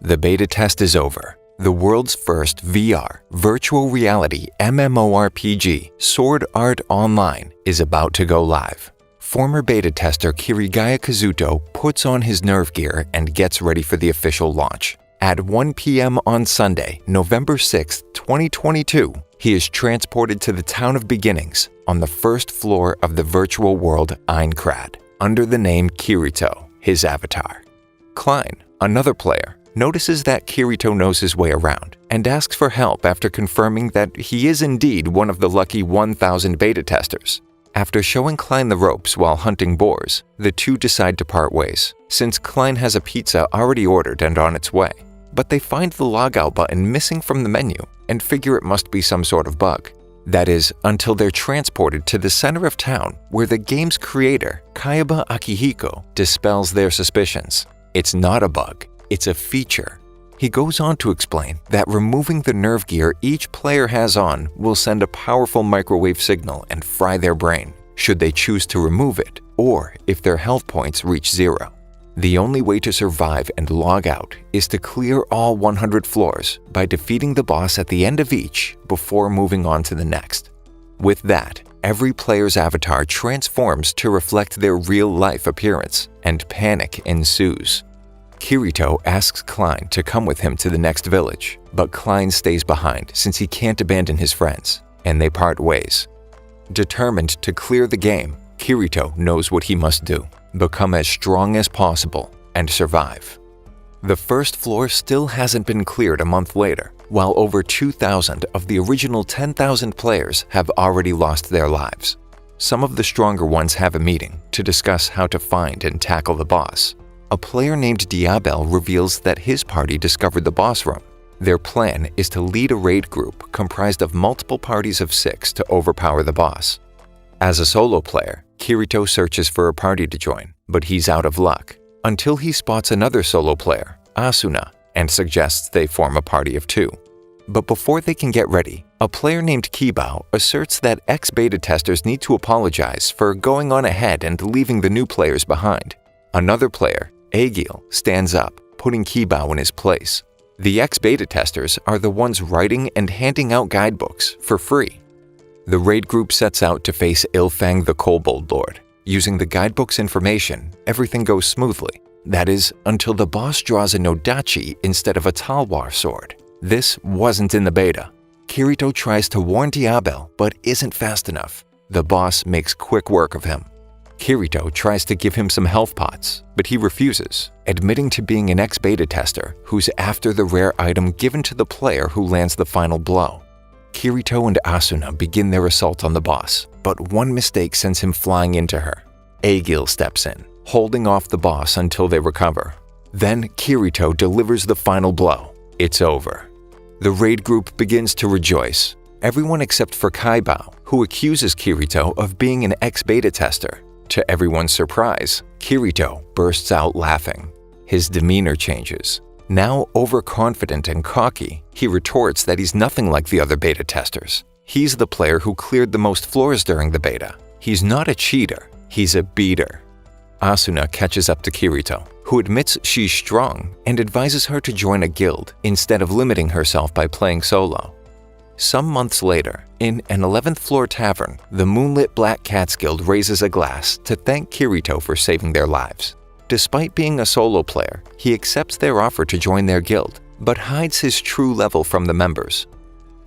The beta test is over. The world's first VR, virtual reality MMORPG, Sword Art Online, is about to go live. Former beta tester Kirigaya Kazuto puts on his nerve gear and gets ready for the official launch. At 1 p.m. on Sunday, November 6, 2022, he is transported to the Town of Beginnings on the first floor of the virtual world Aincrad, under the name Kirito, his avatar. Klein, another player, notices that Kirito knows his way around and asks for help after confirming that he is indeed one of the lucky 1,000 beta testers. After showing Klein the ropes while hunting boars, the two decide to part ways, since Klein has a pizza already ordered and on its way. But they find the logout button missing from the menu and figure it must be some sort of bug. That is, until they're transported to the center of town where the game's creator, Kayaba Akihiko, dispels their suspicions. It's not a bug, it's a feature. He goes on to explain that removing the nerve gear each player has on will send a powerful microwave signal and fry their brain, should they choose to remove it or if their health points reach 0. The only way to survive and log out is to clear all 100 floors by defeating the boss at the end of each before moving on to the next. With that, every player's avatar transforms to reflect their real-life appearance, and panic ensues. Kirito asks Klein to come with him to the next village, but Klein stays behind since he can't abandon his friends, and they part ways. Determined to clear the game, Kirito knows what he must do: become as strong as possible and survive. The first floor still hasn't been cleared a month later, while over 2,000 of the original 10,000 players have already lost their lives. Some of the stronger ones have a meeting to discuss how to find and tackle the boss. A player named Diabel reveals that his party discovered the boss room. Their plan is to lead a raid group comprised of multiple parties of 6 to overpower the boss. As a solo player, Kirito searches for a party to join, but he's out of luck, until he spots another solo player, Asuna, and suggests they form a party of 2. But before they can get ready, a player named Kibao asserts that ex-beta testers need to apologize for going on ahead and leaving the new players behind. Another player, Agil, stands up, putting Kibao in his place. The ex-beta testers are the ones writing and handing out guidebooks for free. The raid group sets out to face Ilfang the Kobold Lord. Using the guidebook's information, everything goes smoothly. That is, until the boss draws a Nodachi instead of a Talwar sword. This wasn't in the beta. Kirito tries to warn Diabel, but isn't fast enough. The boss makes quick work of him. Kirito tries to give him some health pots, but he refuses, admitting to being an ex-beta tester who's after the rare item given to the player who lands the final blow. Kirito and Asuna begin their assault on the boss, but one mistake sends him flying into her. Agil steps in, holding off the boss until they recover. Then Kirito delivers the final blow. It's over. The raid group begins to rejoice, everyone except for Kaibao, who accuses Kirito of being an ex-beta tester. To everyone's surprise, Kirito bursts out laughing. His demeanor changes. Now overconfident and cocky, he retorts that he's nothing like the other beta testers. He's the player who cleared the most floors during the beta. He's not a cheater, he's a beater. Asuna catches up to Kirito, who admits she's strong and advises her to join a guild instead of limiting herself by playing solo. Some months later, in an 11th floor tavern, the Moonlit Black Cats Guild raises a glass to thank Kirito for saving their lives. Despite being a solo player, he accepts their offer to join their guild, but hides his true level from the members.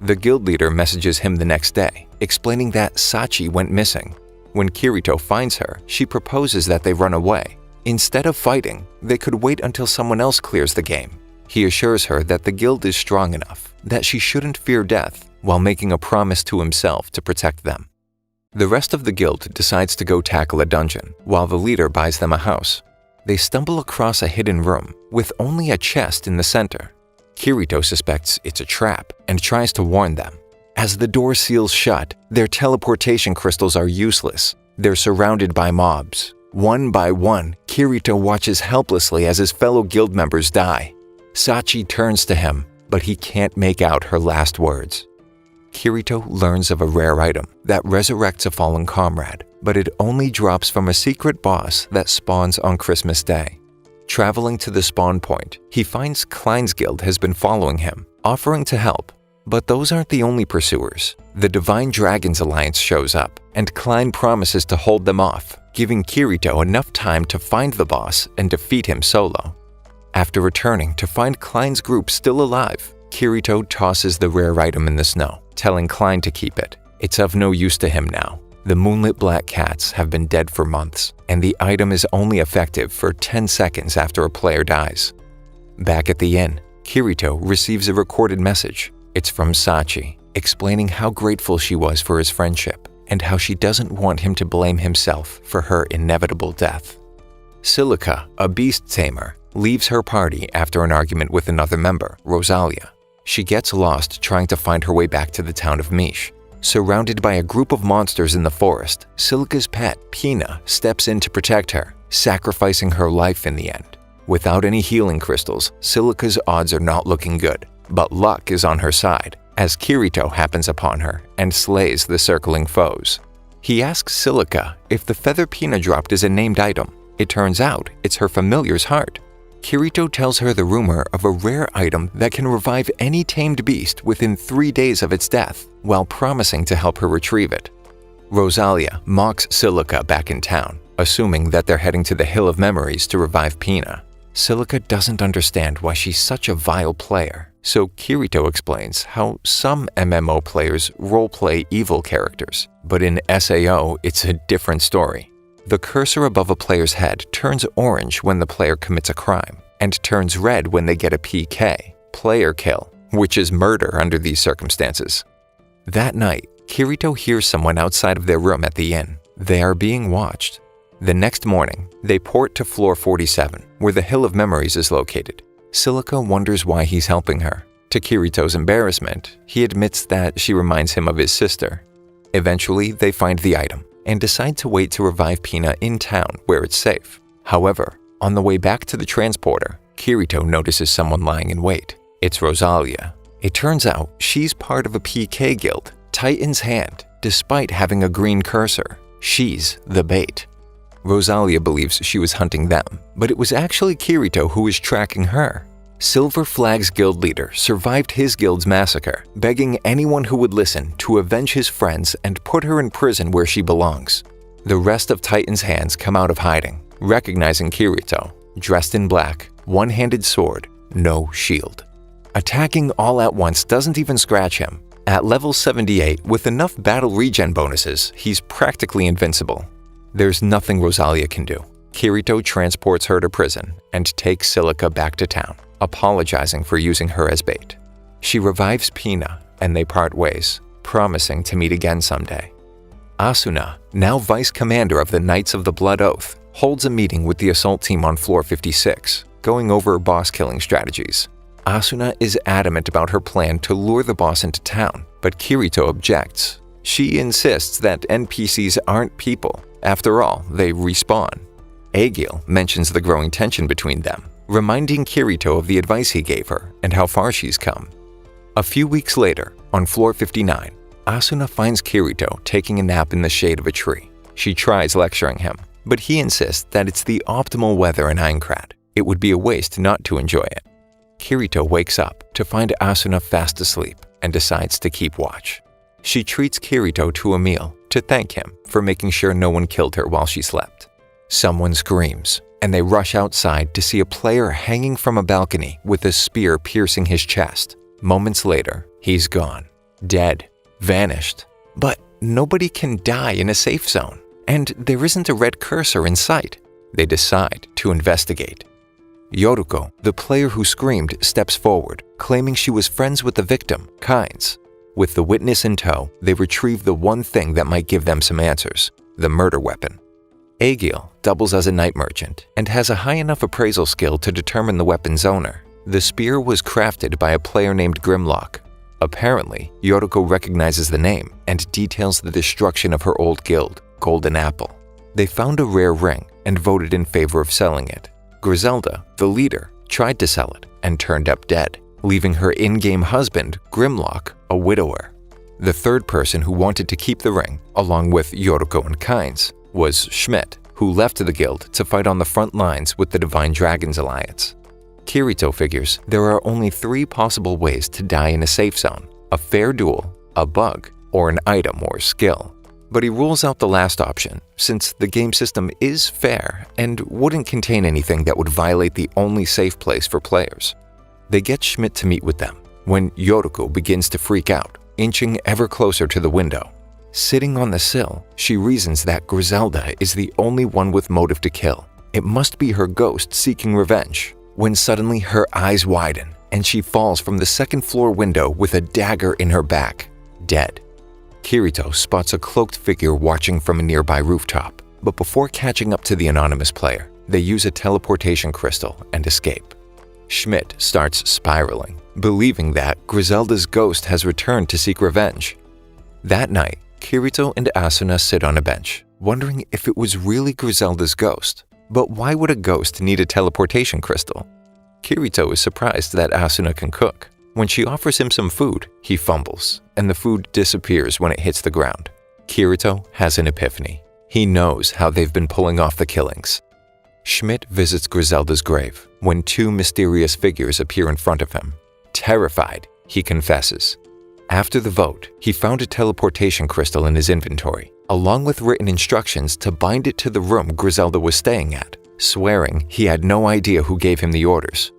The guild leader messages him the next day, explaining that Sachi went missing. When Kirito finds her, she proposes that they run away. Instead of fighting, they could wait until someone else clears the game. He assures her that the guild is strong enough, that she shouldn't fear death, while making a promise to himself to protect them. The rest of the guild decides to go tackle a dungeon, while the leader buys them a house. They stumble across a hidden room, with only a chest in the center. Kirito suspects it's a trap, and tries to warn them. As the door seals shut, their teleportation crystals are useless. They're surrounded by mobs. One by one, Kirito watches helplessly as his fellow guild members die. Sachi turns to him, but he can't make out her last words. Kirito learns of a rare item that resurrects a fallen comrade, but it only drops from a secret boss that spawns on Christmas Day. Traveling to the spawn point, he finds Klein's guild has been following him, offering to help. But those aren't the only pursuers. The Divine Dragons Alliance shows up, and Klein promises to hold them off, giving Kirito enough time to find the boss and defeat him solo. After returning to find Klein's group still alive, Kirito tosses the rare item in the snow, telling Klein to keep it. It's of no use to him now. The moonlit black cats have been dead for months, and the item is only effective for 10 seconds after a player dies. Back at the inn, Kirito receives a recorded message. It's from Sachi, explaining how grateful she was for his friendship and how she doesn't want him to blame himself for her inevitable death. Silica, a beast tamer, leaves her party after an argument with another member, Rosalia. She gets lost trying to find her way back to the town of Mish. Surrounded by a group of monsters in the forest, Silica's pet, Pina, steps in to protect her, sacrificing her life in the end. Without any healing crystals, Silica's odds are not looking good, but luck is on her side, as Kirito happens upon her and slays the circling foes. He asks Silica if the feather Pina dropped is a named item. It turns out it's her familiar's heart. Kirito tells her the rumor of a rare item that can revive any tamed beast within 3 days of its death, while promising to help her retrieve it. Rosalia mocks Silica back in town, assuming that they're heading to the Hill of Memories to revive Pina. Silica doesn't understand why she's such a vile player, so Kirito explains how some MMO players roleplay evil characters, but in SAO it's a different story. The cursor above a player's head turns orange when the player commits a crime, and turns red when they get a PK, player kill, which is murder under these circumstances. That night, Kirito hears someone outside of their room at the inn. They are being watched. The next morning, they port to floor 47, where the Hill of Memories is located. Silica wonders why he's helping her. To Kirito's embarrassment, he admits that she reminds him of his sister. Eventually, they find the item and decide to wait to revive Pina in town where it's safe. However, on the way back to the transporter, Kirito notices someone lying in wait. It's Rosalia. It turns out she's part of a PK guild, Titan's Hand, despite having a green cursor. She's the bait. Rosalia believes she was hunting them, but it was actually Kirito who was tracking her. Silver Flag's guild leader survived his guild's massacre, begging anyone who would listen to avenge his friends and put her in prison where she belongs. The rest of Titan's Hands come out of hiding, recognizing Kirito, dressed in black, one-handed sword, no shield. Attacking all at once doesn't even scratch him. At level 78, with enough battle regen bonuses, he's practically invincible. There's nothing Rosalia can do. Kirito transports her to prison and takes Silica back to town, apologizing for using her as bait. She revives Pina, and they part ways, promising to meet again someday. Asuna, now vice commander of the Knights of the Blood Oath, holds a meeting with the assault team on floor 56, going over boss-killing strategies. Asuna is adamant about her plan to lure the boss into town, but Kirito objects. She insists that NPCs aren't people. After all, they respawn. Aegil mentions the growing tension between them, reminding Kirito of the advice he gave her and how far she's come. A few weeks later, on floor 59, Asuna finds Kirito taking a nap in the shade of a tree. She tries lecturing him, but he insists that it's the optimal weather in Aincrad. It would be a waste not to enjoy it. Kirito wakes up to find Asuna fast asleep and decides to keep watch. She treats Kirito to a meal to thank him for making sure no one killed her while she slept. Someone screams, and they rush outside to see a player hanging from a balcony with a spear piercing his chest. Moments later, he's gone, dead, vanished. But nobody can die in a safe zone, and there isn't a red cursor in sight. They decide to investigate. Yoruko, the player who screamed, steps forward, claiming she was friends with the victim, Kynes. With the witness in tow, they retrieve the one thing that might give them some answers, the murder weapon. Aegil doubles as a night merchant and has a high enough appraisal skill to determine the weapon's owner. The spear was crafted by a player named Grimlock. Apparently, Yoruko recognizes the name and details the destruction of her old guild, Golden Apple. They found a rare ring and voted in favor of selling it. Griselda, the leader, tried to sell it and turned up dead, leaving her in-game husband, Grimlock, a widower. The third person who wanted to keep the ring, along with Yoruko and Kynes, was Schmidt, who left the guild to fight on the front lines with the Divine Dragons Alliance. Kirito figures there are only 3 possible ways to die in a safe zone: a fair duel, a bug, or an item or skill. But he rules out the last option, since the game system is fair and wouldn't contain anything that would violate the only safe place for players. They get Schmidt to meet with them, when Yoriko begins to freak out, inching ever closer to the window. Sitting on the sill, she reasons that Griselda is the only one with motive to kill. It must be her ghost seeking revenge, when suddenly her eyes widen and she falls from the second-floor window with a dagger in her back, dead. Kirito spots a cloaked figure watching from a nearby rooftop, but before catching up to the anonymous player, they use a teleportation crystal and escape. Schmidt starts spiraling, believing that Griselda's ghost has returned to seek revenge. That night, Kirito and Asuna sit on a bench, wondering if it was really Griselda's ghost. But why would a ghost need a teleportation crystal? Kirito is surprised that Asuna can cook. When she offers him some food, he fumbles, and the food disappears when it hits the ground. Kirito has an epiphany. He knows how they've been pulling off the killings. Schmidt visits Griselda's grave when 2 mysterious figures appear in front of him. Terrified, he confesses. After the vote, he found a teleportation crystal in his inventory, along with written instructions to bind it to the room Griselda was staying at, swearing he had no idea who gave him the orders.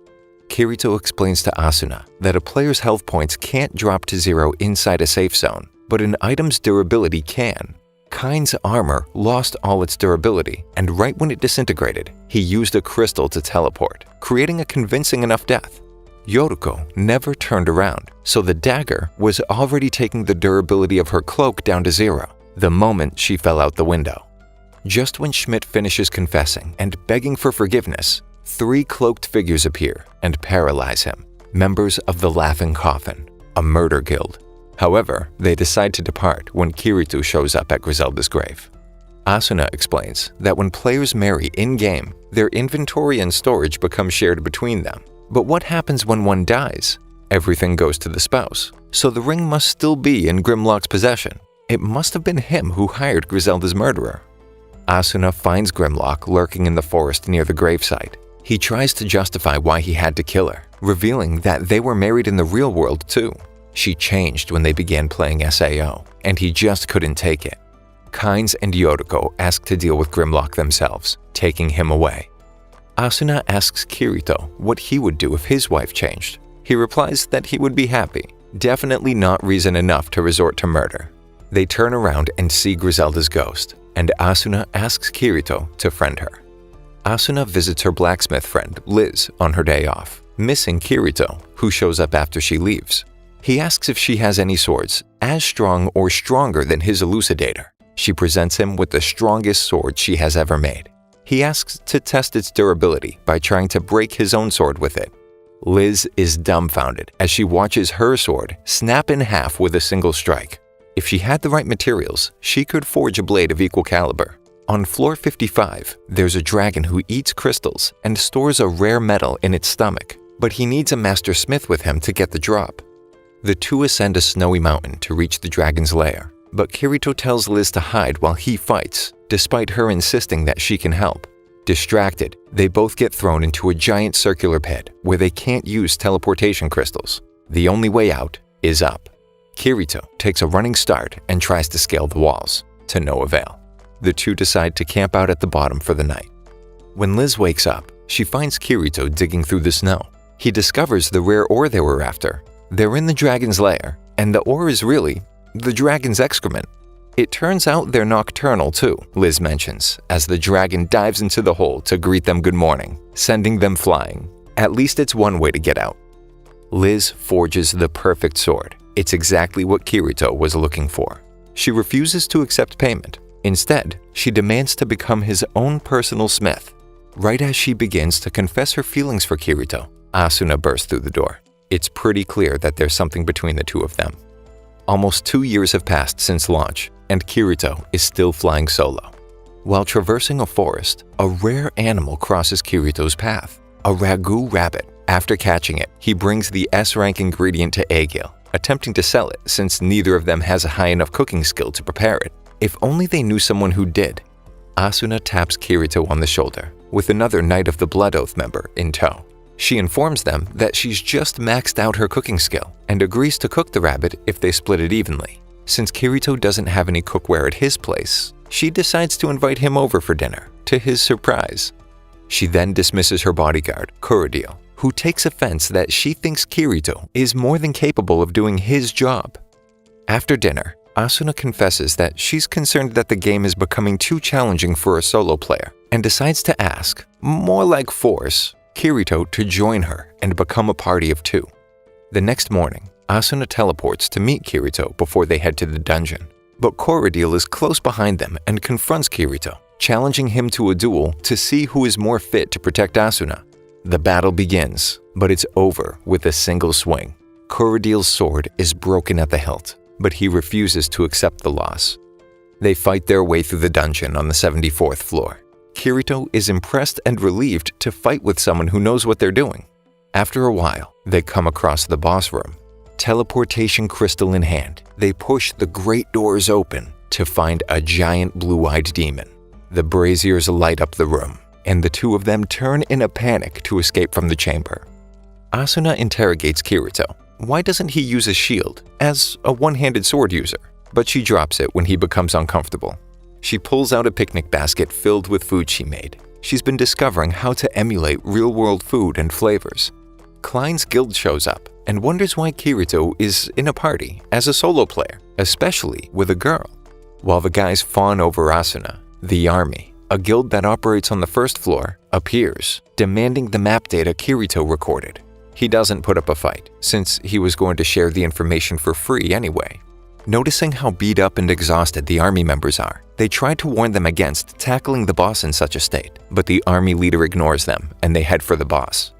Kirito explains to Asuna that a player's health points can't drop to 0 inside a safe zone, but an item's durability can. Kain's armor lost all its durability, and right when it disintegrated, he used a crystal to teleport, creating a convincing enough death. Yoriko never turned around, so the dagger was already taking the durability of her cloak down to 0 the moment she fell out the window. Just when Schmidt finishes confessing and begging for forgiveness, 3 cloaked figures appear and paralyze him, members of the Laughing Coffin, a murder guild. However, they decide to depart when Kirito shows up at Griselda's grave. Asuna explains that when players marry in-game, their inventory and storage become shared between them. But what happens when one dies? Everything goes to the spouse, so the ring must still be in Grimlock's possession. It must have been him who hired Griselda's murderer. Asuna finds Grimlock lurking in the forest near the gravesite. He tries to justify why he had to kill her, revealing that they were married in the real world too. She changed when they began playing SAO, and he just couldn't take it. Kynes and Yoriko ask to deal with Grimlock themselves, taking him away. Asuna asks Kirito what he would do if his wife changed. He replies that he would be happy, definitely not reason enough to resort to murder. They turn around and see Griselda's ghost, and Asuna asks Kirito to friend her. Asuna visits her blacksmith friend, Liz, on her day off, missing Kirito, who shows up after she leaves. He asks if she has any swords as strong or stronger than his elucidator. She presents him with the strongest sword she has ever made. He asks to test its durability by trying to break his own sword with it. Liz is dumbfounded as she watches her sword snap in half with a single strike. If she had the right materials, she could forge a blade of equal caliber. On floor 55, there's a dragon who eats crystals and stores a rare metal in its stomach, but he needs a master smith with him to get the drop. The two ascend a snowy mountain to reach the dragon's lair, but Kirito tells Liz to hide while he fights, despite her insisting that she can help. Distracted, they both get thrown into a giant circular pit where they can't use teleportation crystals. The only way out is up. Kirito takes a running start and tries to scale the walls, to no avail. The two decide to camp out at the bottom for the night. When Liz wakes up, she finds Kirito digging through the snow. He discovers the rare ore they were after. They're in the dragon's lair, and the ore is really the dragon's excrement. It turns out they're nocturnal too, Liz mentions, as the dragon dives into the hole to greet them good morning, sending them flying. At least it's one way to get out. Liz forges the perfect sword. It's exactly what Kirito was looking for. She refuses to accept payment. Instead, she demands to become his own personal smith. Right as she begins to confess her feelings for Kirito, Asuna bursts through the door. It's pretty clear that there's something between the two of them. Almost 2 years have passed since launch, and Kirito is still flying solo. While traversing a forest, a rare animal crosses Kirito's path, a ragu rabbit. After catching it, he brings the S-rank ingredient to Egil, attempting to sell it since neither of them has a high enough cooking skill to prepare it. If only they knew someone who did. Asuna taps Kirito on the shoulder, with another Knight of the Blood Oath member in tow. She informs them that she's just maxed out her cooking skill and agrees to cook the rabbit if they split it evenly. Since Kirito doesn't have any cookware at his place, she decides to invite him over for dinner, to his surprise. She then dismisses her bodyguard, Kurudil, who takes offense that she thinks Kirito is more than capable of doing his job. After dinner, Asuna confesses that she's concerned that the game is becoming too challenging for a solo player and decides to ask, more like force, Kirito to join her and become a party of 2. The next morning, Asuna teleports to meet Kirito before they head to the dungeon, but Kurudil is close behind them and confronts Kirito, challenging him to a duel to see who is more fit to protect Asuna. The battle begins, but it's over with a single swing. Kurudil's sword is broken at the hilt, but he refuses to accept the loss. They fight their way through the dungeon on the 74th floor. Kirito is impressed and relieved to fight with someone who knows what they're doing. After a while, they come across the boss room. Teleportation crystal in hand, they push the great doors open to find a giant blue-eyed demon. The braziers light up the room, and the 2 of them turn in a panic to escape from the chamber. Asuna interrogates Kirito. Why doesn't he use a shield as a one-handed sword user? But she drops it when he becomes uncomfortable. She pulls out a picnic basket filled with food she made. She's been discovering how to emulate real-world food and flavors. Klein's guild shows up and wonders why Kirito is in a party as a solo player, especially with a girl. While the guys fawn over Asuna, the army, a guild that operates on the 1st floor, appears, demanding the map data Kirito recorded. He doesn't put up a fight, since he was going to share the information for free anyway. Noticing how beat up and exhausted the army members are, they try to warn them against tackling the boss in such a state, but the army leader ignores them and they head for the boss.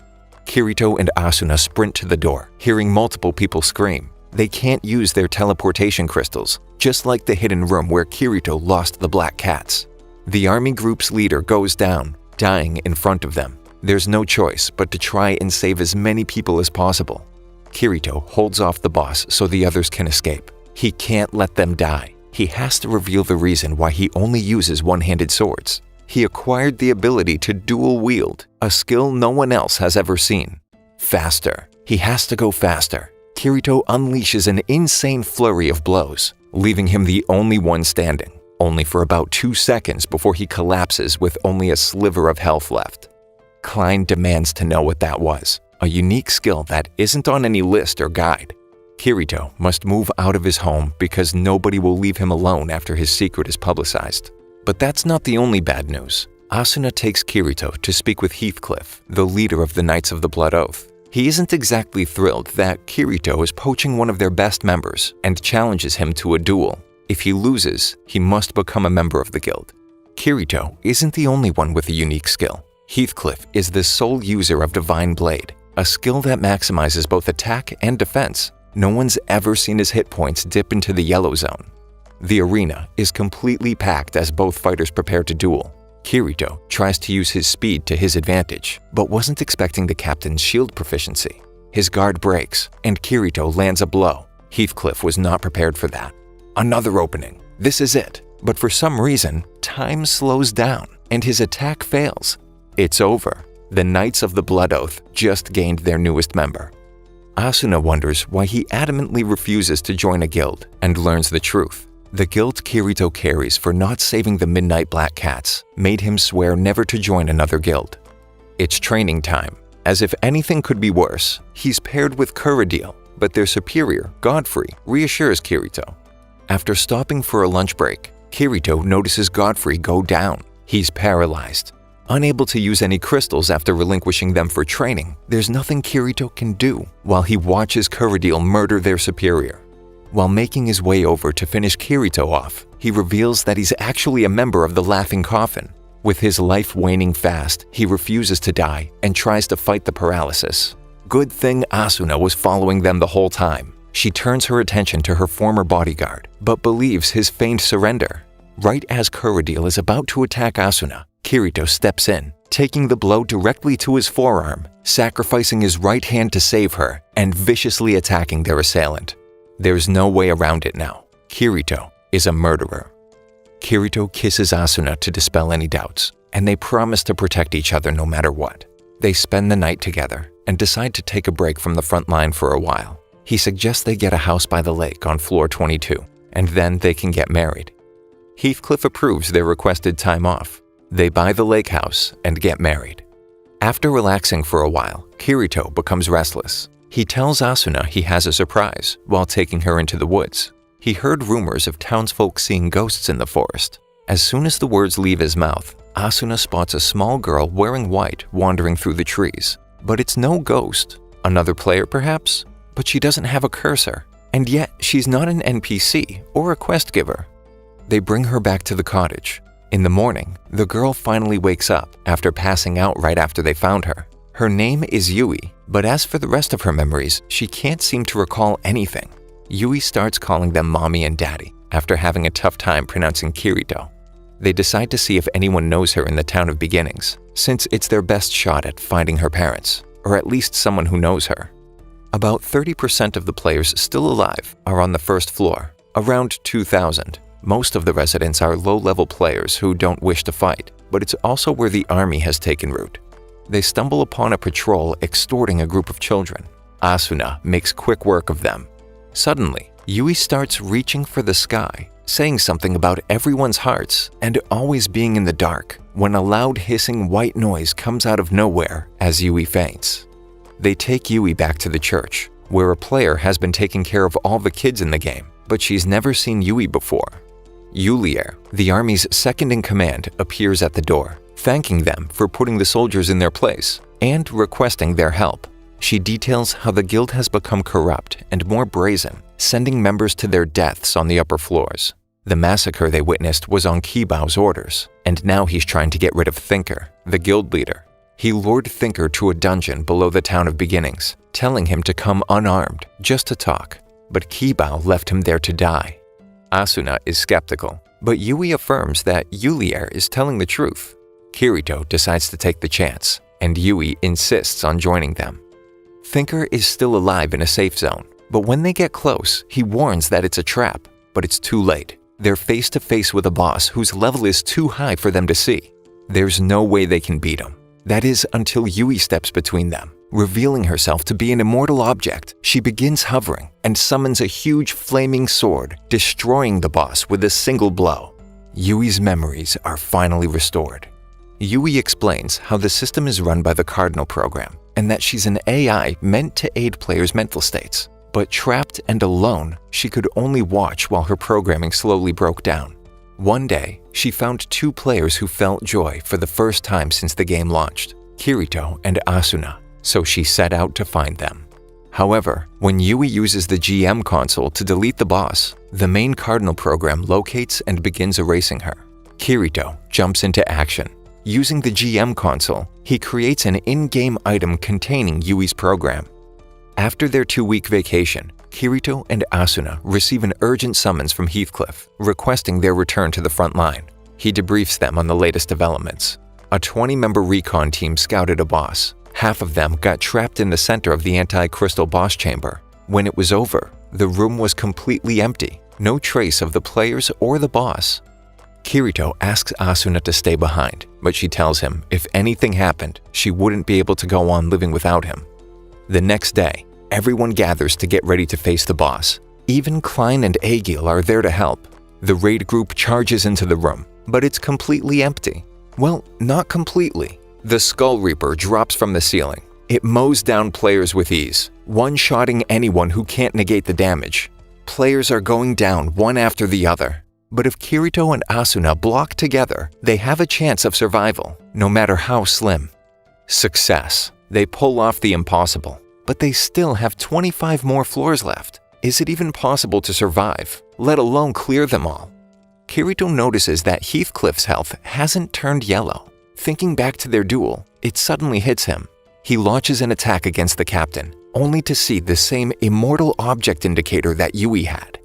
Kirito and Asuna sprint to the door, hearing multiple people scream. They can't use their teleportation crystals, just like the hidden room where Kirito lost the black cats. The army group's leader goes down, dying in front of them. There's no choice but to try and save as many people as possible. Kirito holds off the boss so the others can escape. He can't let them die. He has to reveal the reason why he only uses one-handed swords. He acquired the ability to dual wield, a skill no one else has ever seen. Faster. He has to go faster. Kirito unleashes an insane flurry of blows, leaving him the only one standing, only for about 2 seconds before he collapses with only a sliver of health left. Klein demands to know what that was, a unique skill that isn't on any list or guide. Kirito must move out of his home because nobody will leave him alone after his secret is publicized. But that's not the only bad news. Asuna takes Kirito to speak with Heathcliff, the leader of the Knights of the Blood Oath. He isn't exactly thrilled that Kirito is poaching one of their best members and challenges him to a duel. If he loses, he must become a member of the guild. Kirito isn't the only one with a unique skill. Heathcliff is the sole user of Divine Blade, a skill that maximizes both attack and defense. No one's ever seen his hit points dip into the yellow zone. The arena is completely packed as both fighters prepare to duel. Kirito tries to use his speed to his advantage, but wasn't expecting the captain's shield proficiency. His guard breaks, and Kirito lands a blow. Heathcliff was not prepared for that. Another opening. This is it. But for some reason, time slows down, and his attack fails. It's over. The Knights of the Blood Oath just gained their newest member. Asuna wonders why he adamantly refuses to join a guild and learns the truth. The guilt Kirito carries for not saving the Midnight Black Cats made him swear never to join another guild. It's training time. As if anything could be worse, he's paired with Kurudil, but their superior, Godfrey, reassures Kirito. After stopping for a lunch break, Kirito notices Godfrey go down. He's paralyzed. Unable to use any crystals after relinquishing them for training, there's nothing Kirito can do while he watches Kurudil murder their superior. While making his way over to finish Kirito off, he reveals that he's actually a member of the Laughing Coffin. With his life waning fast, he refuses to die and tries to fight the paralysis. Good thing Asuna was following them the whole time. She turns her attention to her former bodyguard, but believes his feigned surrender. Right as Kurudil is about to attack Asuna, Kirito steps in, taking the blow directly to his forearm, sacrificing his right hand to save her, and viciously attacking their assailant. There's no way around it now. Kirito is a murderer. Kirito kisses Asuna to dispel any doubts, and they promise to protect each other no matter what. They spend the night together and decide to take a break from the front line for a while. He suggests they get a house by the lake on floor 22, and then they can get married. Heathcliff approves their requested time off. They buy the lake house and get married. After relaxing for a while, Kirito becomes restless. He tells Asuna he has a surprise while taking her into the woods. He heard rumors of townsfolk seeing ghosts in the forest. As soon as the words leave his mouth, Asuna spots a small girl wearing white wandering through the trees. But it's no ghost. Another player, perhaps? But she doesn't have a cursor. And yet, she's not an NPC or a quest giver. They bring her back to the cottage. In the morning, the girl finally wakes up after passing out right after they found her. Her name is Yui, but as for the rest of her memories, she can't seem to recall anything. Yui starts calling them mommy and daddy after having a tough time pronouncing Kirito. They decide to see if anyone knows her in the town of beginnings, since it's their best shot at finding her parents, or at least someone who knows her. About 30% of the players still alive are on the first floor, around 2,000. Most of the residents are low-level players who don't wish to fight, but it's also where the army has taken root. They stumble upon a patrol extorting a group of children. Asuna makes quick work of them. Suddenly, Yui starts reaching for the sky, saying something about everyone's hearts and always being in the dark, when a loud hissing white noise comes out of nowhere as Yui faints. They take Yui back to the church, where a player has been taking care of all the kids in the game, but she's never seen Yui before. Yulier, the army's second-in-command, appears at the door, thanking them for putting the soldiers in their place and requesting their help. She details how the guild has become corrupt and more brazen, sending members to their deaths on the upper floors. The massacre they witnessed was on Kibao's orders, and now he's trying to get rid of Thinker, the guild leader. He lured Thinker to a dungeon below the town of beginnings, telling him to come unarmed, just to talk. But Kibao left him there to die. Asuna is skeptical, but Yui affirms that Yulier is telling the truth. Kirito decides to take the chance, and Yui insists on joining them. Thinker is still alive in a safe zone, but when they get close, he warns that it's a trap, but it's too late. They're face to face with a boss whose level is too high for them to see. There's no way they can beat him. That is until Yui steps between them. Revealing herself to be an immortal object, she begins hovering and summons a huge flaming sword, destroying the boss with a single blow. Yui's memories are finally restored. Yui explains how the system is run by the Cardinal program and that she's an AI meant to aid players' mental states. But trapped and alone, she could only watch while her programming slowly broke down. One day, she found two players who felt joy for the first time since the game launched, Kirito and Asuna, so she set out to find them. However, when Yui uses the GM console to delete the boss, the main Cardinal program locates and begins erasing her. Kirito jumps into action. Using the GM console, he creates an in-game item containing Yui's program. After their 2-week vacation, Kirito and Asuna receive an urgent summons from Heathcliff, requesting their return to the front line. He debriefs them on the latest developments. A 20-member recon team scouted a boss. Half of them got trapped in the center of the anti-crystal boss chamber. When it was over, the room was completely empty, no trace of the players or the boss. Kirito asks Asuna to stay behind, but she tells him if anything happened, she wouldn't be able to go on living without him. The next day, everyone gathers to get ready to face the boss. Even Klein and Egil are there to help. The raid group charges into the room, but it's completely empty. Well, not completely. The Skull Reaper drops from the ceiling. It mows down players with ease, one-shotting anyone who can't negate the damage. Players are going down one after the other. But if Kirito and Asuna block together, they have a chance of survival, no matter how slim. Success. They pull off the impossible, but they still have 25 more floors left. Is it even possible to survive, let alone clear them all? Kirito notices that Heathcliff's health hasn't turned yellow. Thinking back to their duel, it suddenly hits him. He launches an attack against the captain, only to see the same immortal object indicator that Yui had.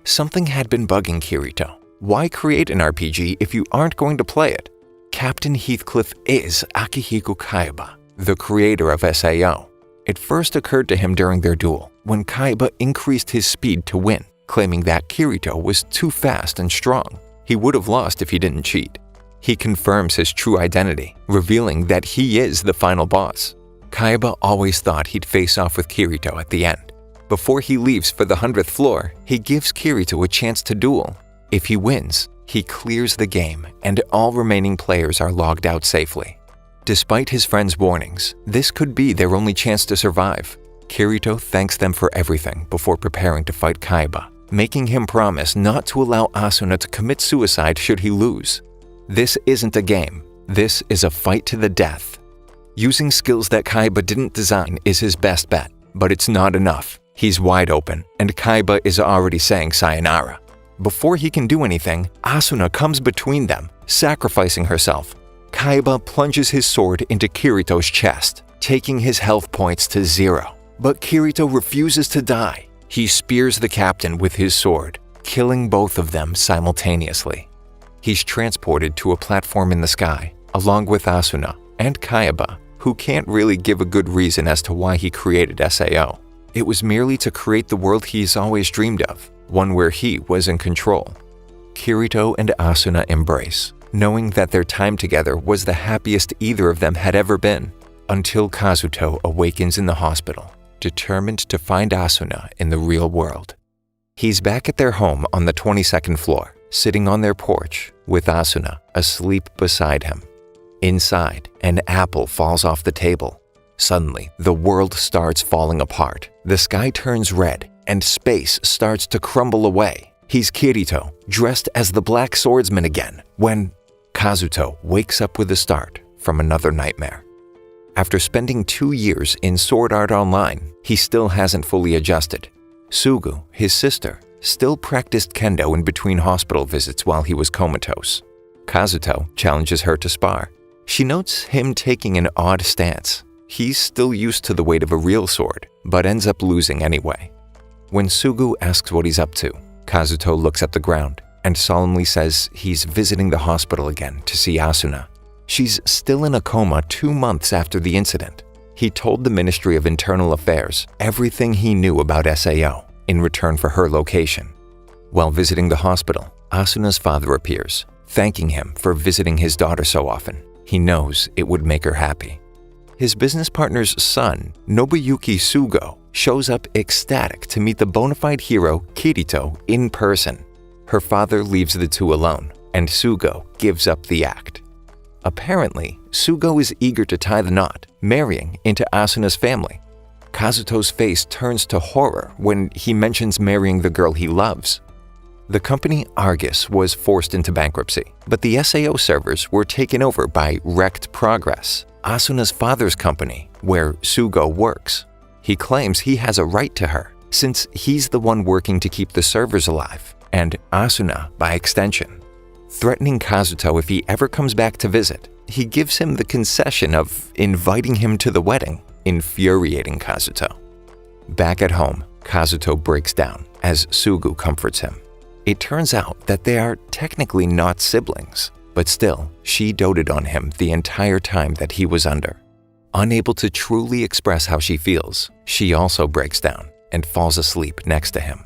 Something had been bugging Kirito. Why create an RPG if you aren't going to play it? Captain Heathcliff is Akihiko Kaiba, the creator of SAO. It first occurred to him during their duel, when Kaiba increased his speed to win, claiming that Kirito was too fast and strong. He would have lost if he didn't cheat. He confirms his true identity, revealing that he is the final boss. Kaiba always thought he'd face off with Kirito at the end. Before he leaves for the 100th floor, he gives Kirito a chance to duel. If he wins, he clears the game and all remaining players are logged out safely. Despite his friends' warnings, this could be their only chance to survive. Kirito thanks them for everything before preparing to fight Kaiba, making him promise not to allow Asuna to commit suicide should he lose. This isn't a game. This is a fight to the death. Using skills that Kaiba didn't design is his best bet, but it's not enough. He's wide open, and Kaiba is already saying sayonara. Before he can do anything, Asuna comes between them, sacrificing herself. Kaiba plunges his sword into Kirito's chest, taking his health points to 0. But Kirito refuses to die. He spears the captain with his sword, killing both of them simultaneously. He's transported to a platform in the sky, along with Asuna and Kaiba, who can't really give a good reason as to why he created SAO. It was merely to create the world he's always dreamed of, one where he was in control. Kirito and Asuna embrace, knowing that their time together was the happiest either of them had ever been, until Kazuto awakens in the hospital, determined to find Asuna in the real world. He's back at their home on the 22nd floor, sitting on their porch, with Asuna asleep beside him. Inside, an apple falls off the table. Suddenly, the world starts falling apart. The sky turns red, and space starts to crumble away. He's Kirito, dressed as the Black Swordsman again, when Kazuto wakes up with a start from another nightmare. After spending 2 years in Sword Art Online, he still hasn't fully adjusted. Sugu, his sister, still practiced kendo in between hospital visits while he was comatose. Kazuto challenges her to spar. She notes him taking an odd stance. He's still used to the weight of a real sword, but ends up losing anyway. When Sugu asks what he's up to, Kazuto looks at the ground and solemnly says he's visiting the hospital again to see Asuna. She's still in a coma 2 months after the incident. He told the Ministry of Internal Affairs everything he knew about SAO in return for her location. While visiting the hospital, Asuna's father appears, thanking him for visiting his daughter so often. He knows it would make her happy. His business partner's son, Nobuyuki Sugo, shows up ecstatic to meet the bona fide hero, Kirito, in person. Her father leaves the two alone, and Sugo gives up the act. Apparently, Sugo is eager to tie the knot, marrying into Asuna's family. Kazuto's face turns to horror when he mentions marrying the girl he loves. The company Argus was forced into bankruptcy, but the SAO servers were taken over by Wrecked Progress, Asuna's father's company, where Sugo works. He claims he has a right to her, since he's the one working to keep the servers alive, and Asuna by extension. Threatening Kazuto if he ever comes back to visit, he gives him the concession of inviting him to the wedding, infuriating Kazuto. Back at home, Kazuto breaks down as Sugu comforts him. It turns out that they are technically not siblings, but still, she doted on him the entire time that he was under. Unable to truly express how she feels, she also breaks down and falls asleep next to him.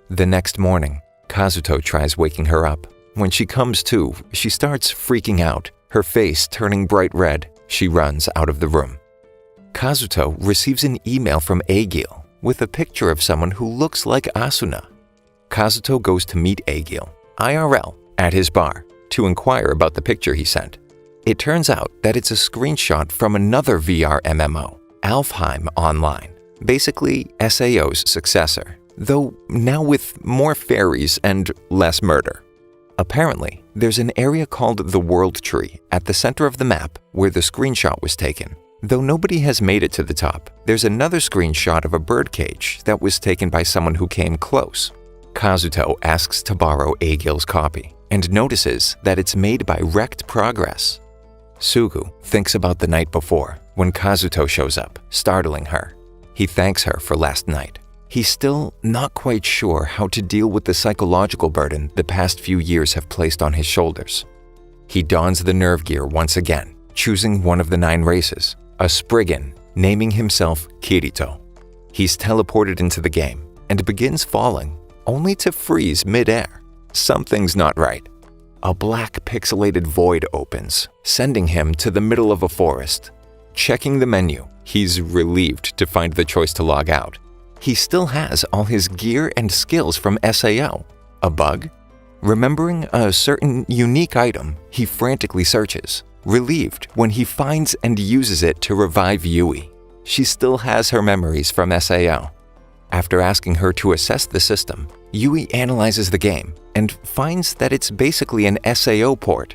The next morning, Kazuto tries waking her up. When she comes to, she starts freaking out, her face turning bright red. She runs out of the room. Kazuto receives an email from Egil with a picture of someone who looks like Asuna. Kazuto goes to meet Egil, IRL, at his bar to inquire about the picture he sent. It turns out that it's a screenshot from another VR MMO, Alfheim Online, basically SAO's successor, though now with more fairies and less murder. Apparently, there's an area called the World Tree at the center of the map where the screenshot was taken. Though nobody has made it to the top, there's another screenshot of a birdcage that was taken by someone who came close. Kazuto asks to borrow Egil's copy and notices that it's made by Wrecked Progress. Sugu thinks about the night before when Kazuto shows up, startling her. He thanks her for last night. He's still not quite sure how to deal with the psychological burden the past few years have placed on his shoulders. He dons the nerve gear once again, choosing one of the 9 races, a Spriggan, naming himself Kirito. He's teleported into the game and begins falling, only to freeze mid-air. Something's not right. a black pixelated void opens, sending him to the middle of a forest. Checking the menu, he's relieved to find the choice to log out. He still has all his gear and skills from SAO. A bug? Remembering a certain unique item, he frantically searches, relieved when he finds and uses it to revive Yui. She still has her memories from SAO. After asking her to assess the system, Yui analyzes the game and finds that it's basically an SAO port.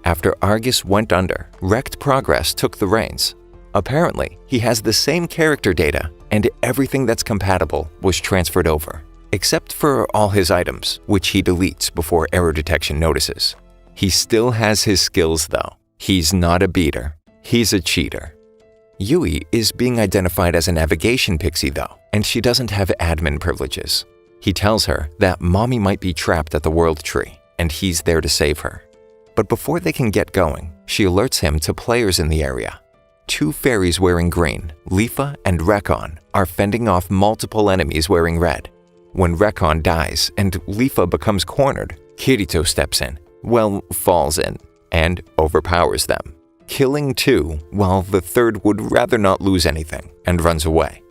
After Argus went under, Wrecked Progress took the reins. Apparently, he has the same character data, and everything that's compatible was transferred over, except for all his items, which he deletes before error detection notices. He still has his skills though. He's not a beater. He's a cheater. Yui is being identified as a navigation pixie though, and she doesn't have admin privileges. He tells her that Mommy might be trapped at the World Tree, and he's there to save her. But before they can get going, she alerts him to players in the area. 2 fairies wearing green, Leafa and Rekon, are fending off multiple enemies wearing red. When Rekon dies and Leafa becomes cornered, Kirito steps in, falls in, and overpowers them, killing 2 while the third would rather not lose anything and runs away.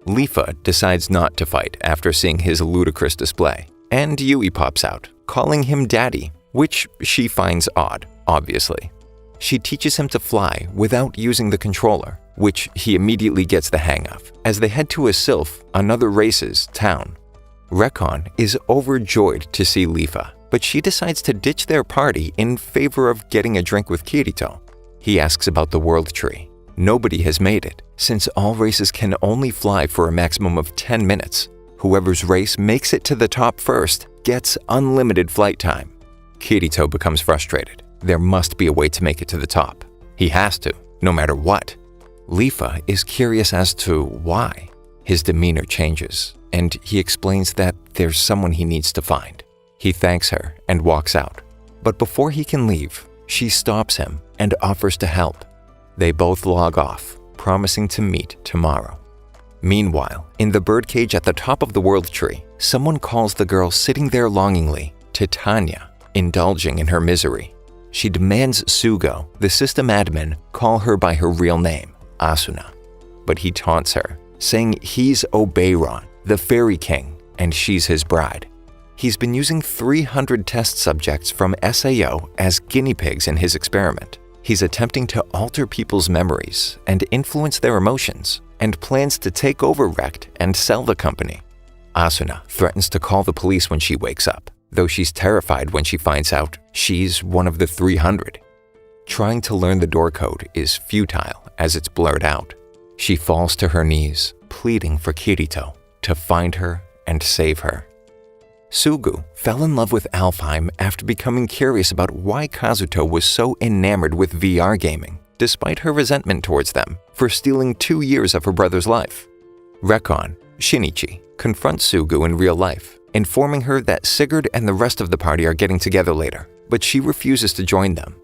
Leafa decides not to fight after seeing his ludicrous display, and Yui pops out, calling him daddy, which she finds odd, obviously. She teaches him to fly without using the controller, which he immediately gets the hang of, as they head to a sylph, another race's, town. Rekon is overjoyed to see Leafa, but she decides to ditch their party in favor of getting a drink with Kirito. He asks about the World Tree. Nobody has made it, since all races can only fly for a maximum of 10 minutes. Whoever's race makes it to the top first gets unlimited flight time. Kirito becomes frustrated. There must be a way to make it to the top. He has to, no matter what. Leafa is curious as to why. His demeanor changes, and he explains that there's someone he needs to find. He thanks her and walks out. But before he can leave, she stops him and offers to help. They both log off, promising to meet tomorrow. Meanwhile, in the birdcage at the top of the World Tree, someone calls the girl sitting there longingly Titania, indulging in her misery. She demands Sugo, the system admin, call her by her real name, Asuna. But he taunts her, saying he's Obeiron, the Fairy King, and she's his bride. He's been using 300 test subjects from SAO as guinea pigs in his experiment. He's attempting to alter people's memories and influence their emotions, and plans to take over Wrecked and sell the company. Asuna threatens to call the police when she wakes up, though she's terrified when she finds out she's one of the 300. Trying to learn the door code is futile as it's blurred out. She falls to her knees, pleading for Kirito to find her and save her. Sugu fell in love with Alfheim after becoming curious about why Kazuto was so enamored with VR gaming, despite her resentment towards them for stealing 2 years of her brother's life. Rekon, Shinichi, confronts Sugu in real life, informing her that Sigurd and the rest of the party are getting together later, but she refuses to join them.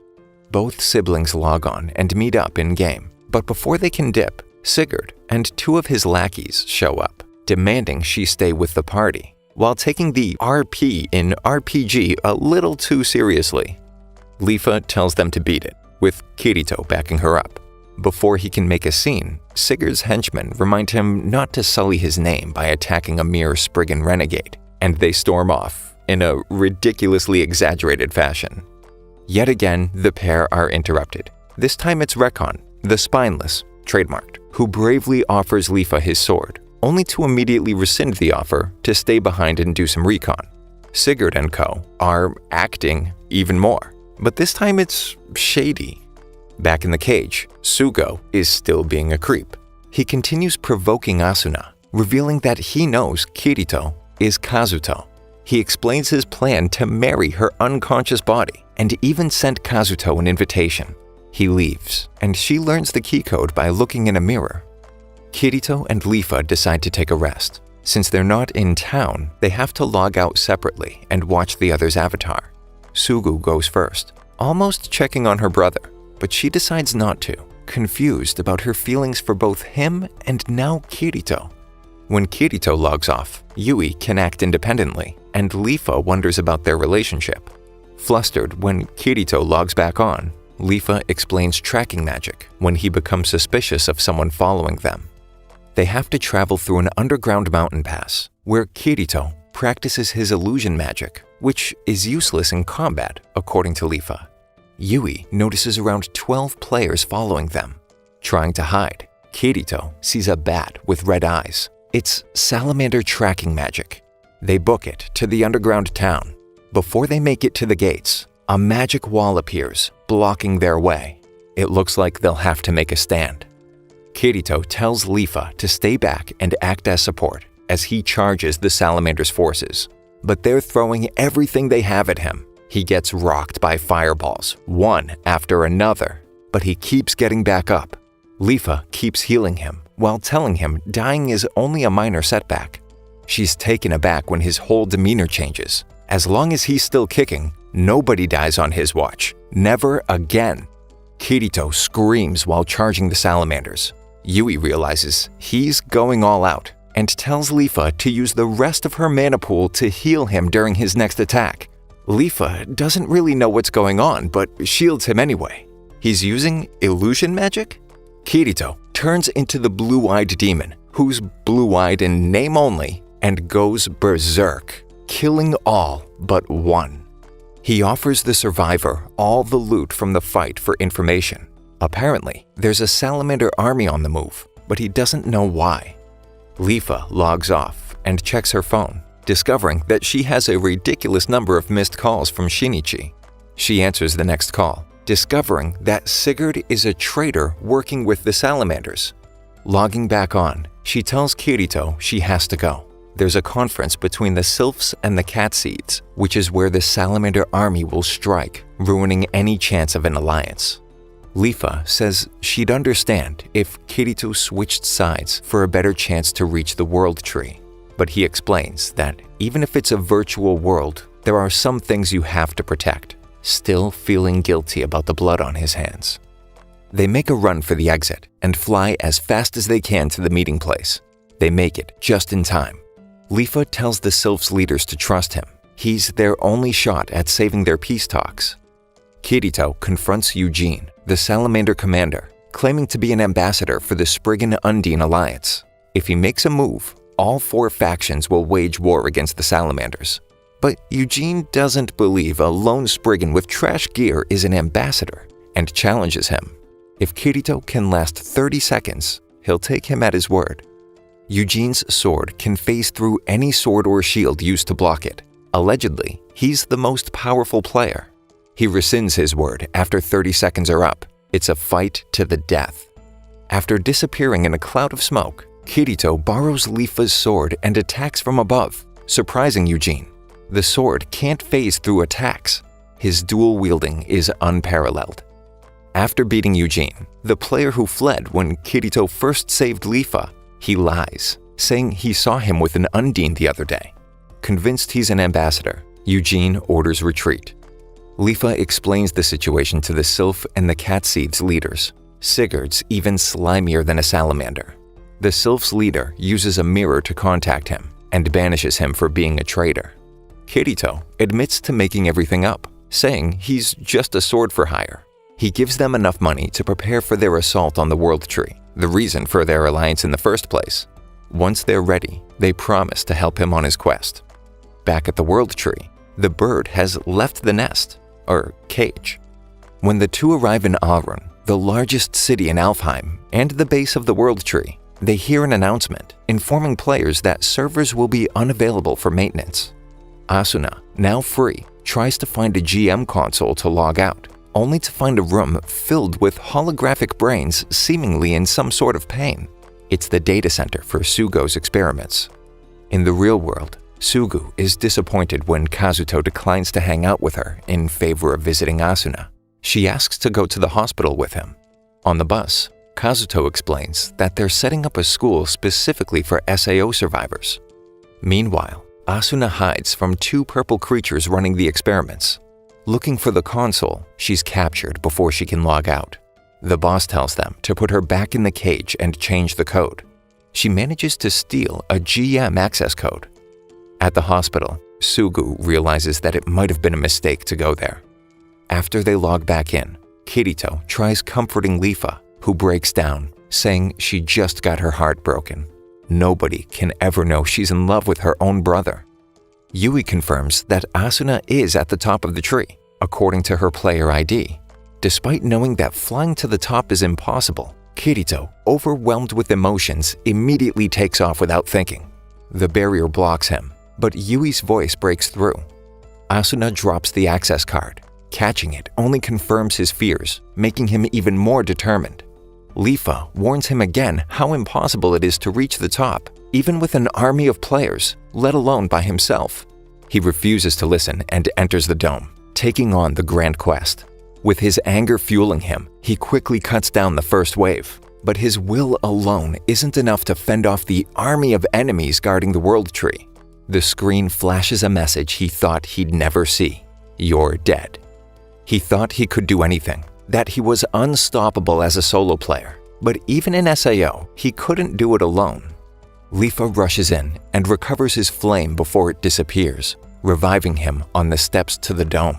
Both siblings log on and meet up in-game, but before they can dip, Sigurd and 2 of his lackeys show up, demanding she stay with the party, while taking the RP in RPG a little too seriously. Leafa tells them to beat it, with Kirito backing her up. Before he can make a scene, Sigurd's henchmen remind him not to sully his name by attacking a mere Spriggan renegade, and they storm off in a ridiculously exaggerated fashion. Yet again, the pair are interrupted. This time it's Rekon, the spineless, trademarked, who bravely offers Leafa his sword, only to immediately rescind the offer to stay behind and do some recon. Sigurd and co. are acting even more, but this time it's shady. Back in the cage, Sugo is still being a creep. He continues provoking Asuna, revealing that he knows Kirito is Kazuto. He explains his plan to marry her unconscious body and even sent Kazuto an invitation. He leaves, and she learns the key code by looking in a mirror. Kirito and Leafa decide to take a rest. Since they're not in town, they have to log out separately and watch the other's avatar. Sugu goes first, almost checking on her brother, but she decides not to, confused about her feelings for both him and now Kirito. When Kirito logs off, Yui can act independently, and Leafa wonders about their relationship. Flustered when Kirito logs back on, Leafa explains tracking magic when he becomes suspicious of someone following them. They have to travel through an underground mountain pass where Kirito practices his illusion magic, which is useless in combat, according to Leafa. Yui notices around 12 players following them. Trying to hide, Kirito sees a bat with red eyes. It's salamander tracking magic. They book it to the underground town. Before they make it to the gates, a magic wall appears, blocking their way. It looks like they'll have to make a stand. Kirito tells Leafa to stay back and act as support as he charges the salamander's forces. But they're throwing everything they have at him. He gets rocked by fireballs, one after another, but he keeps getting back up. Leafa keeps healing him while telling him dying is only a minor setback. She's taken aback when his whole demeanor changes. As long as he's still kicking, nobody dies on his watch. Never again. Kirito screams while charging the salamanders. Yui realizes he's going all out and tells Leafa to use the rest of her mana pool to heal him during his next attack. Leafa doesn't really know what's going on, but shields him anyway. He's using illusion magic? Kirito turns into the blue-eyed demon, who's blue-eyed in name only, and goes berserk, killing all but one. He offers the survivor all the loot from the fight for information. Apparently, there's a salamander army on the move, but he doesn't know why. Leafa logs off and checks her phone, discovering that she has a ridiculous number of missed calls from Shinichi. She answers the next call, discovering that Sigurd is a traitor working with the salamanders. Logging back on, she tells Kirito she has to go. There's a conference between the Sylphs and the Cat Seeds, which is where the salamander army will strike, ruining any chance of an alliance. Leafa says she'd understand if Kirito switched sides for a better chance to reach the World Tree, but he explains that even if it's a virtual world, there are some things you have to protect, still feeling guilty about the blood on his hands. They make a run for the exit and fly as fast as they can to the meeting place. They make it just in time. Leafa tells the Sylphs leaders to trust him. He's their only shot at saving their peace talks. Kirito confronts Eugene, the salamander commander, claiming to be an ambassador for the Spriggan Undine Alliance. If he makes a move, all 4 factions will wage war against the salamanders. But Eugene doesn't believe a lone Spriggan with trash gear is an ambassador and challenges him. If Kirito can last 30 seconds, he'll take him at his word. Eugene's sword can phase through any sword or shield used to block it. Allegedly, he's the most powerful player. He rescinds his word after 30 seconds are up. It's a fight to the death. After disappearing in a cloud of smoke, Kirito borrows Leafa's sword and attacks from above, surprising Eugene. The sword can't phase through attacks. His dual wielding is unparalleled. After beating Eugene, the player who fled when Kirito first saved Leafa, he lies, saying he saw him with an Undine the other day. Convinced he's an ambassador, Eugene orders retreat. Leafa explains the situation to the Sylph and the Cat Seeds leaders. Sigurd's even slimier than a salamander. The Sylph's leader uses a mirror to contact him and banishes him for being a traitor. Kirito admits to making everything up, saying he's just a sword for hire. He gives them enough money to prepare for their assault on the World Tree, the reason for their alliance in the first place. Once they're ready, they promise to help him on his quest. Back at the World Tree, the bird has left the nest, or cage. When the two arrive in Ahrun, the largest city in Alfheim, and the base of the World Tree, they hear an announcement informing players that servers will be unavailable for maintenance. Asuna, now free, tries to find a GM console to log out, only to find a room filled with holographic brains seemingly in some sort of pain. It's the data center for Sugo's experiments. In the real world, Sugu is disappointed when Kazuto declines to hang out with her in favor of visiting Asuna. She asks to go to the hospital with him. On the bus, Kazuto explains that they're setting up a school specifically for SAO survivors. Meanwhile, Asuna hides from 2 purple creatures running the experiments. Looking for the console, she's captured before she can log out. The boss tells them to put her back in the cage and change the code. She manages to steal a GM access code. At the hospital, Sugu realizes that it might have been a mistake to go there. After they log back in, Kirito tries comforting Leafa, who breaks down, saying she just got her heart broken. Nobody can ever know she's in love with her own brother. Yui confirms that Asuna is at the top of the tree, according to her player ID. Despite knowing that flying to the top is impossible, Kirito, overwhelmed with emotions, immediately takes off without thinking. The barrier blocks him, but Yui's voice breaks through. Asuna drops the access card. Catching it only confirms his fears, making him even more determined. Leafa warns him again how impossible it is to reach the top, even with an army of players, let alone by himself. He refuses to listen and enters the dome, taking on the grand quest. With his anger fueling him, he quickly cuts down the first wave. But his will alone isn't enough to fend off the army of enemies guarding the World Tree. The screen flashes a message he thought he'd never see. You're dead. He thought he could do anything, that he was unstoppable as a solo player. But even in SAO, he couldn't do it alone. Leafa rushes in and recovers his flame before it disappears, reviving him on the steps to the dome.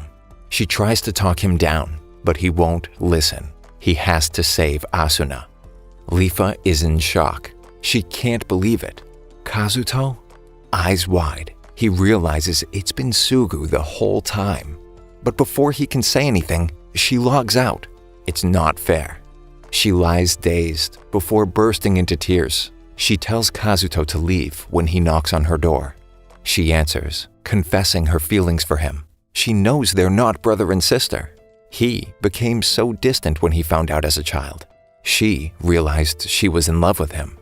She tries to talk him down, but he won't listen. He has to save Asuna. Leafa is in shock. She can't believe it. Kazuto? Eyes wide, he realizes it's been Sugu the whole time. But before he can say anything, she logs out. It's not fair. She lies dazed before bursting into tears. She tells Kazuto to leave when he knocks on her door. She answers, confessing her feelings for him. She knows they're not brother and sister. He became so distant when he found out as a child. She realized she was in love with him.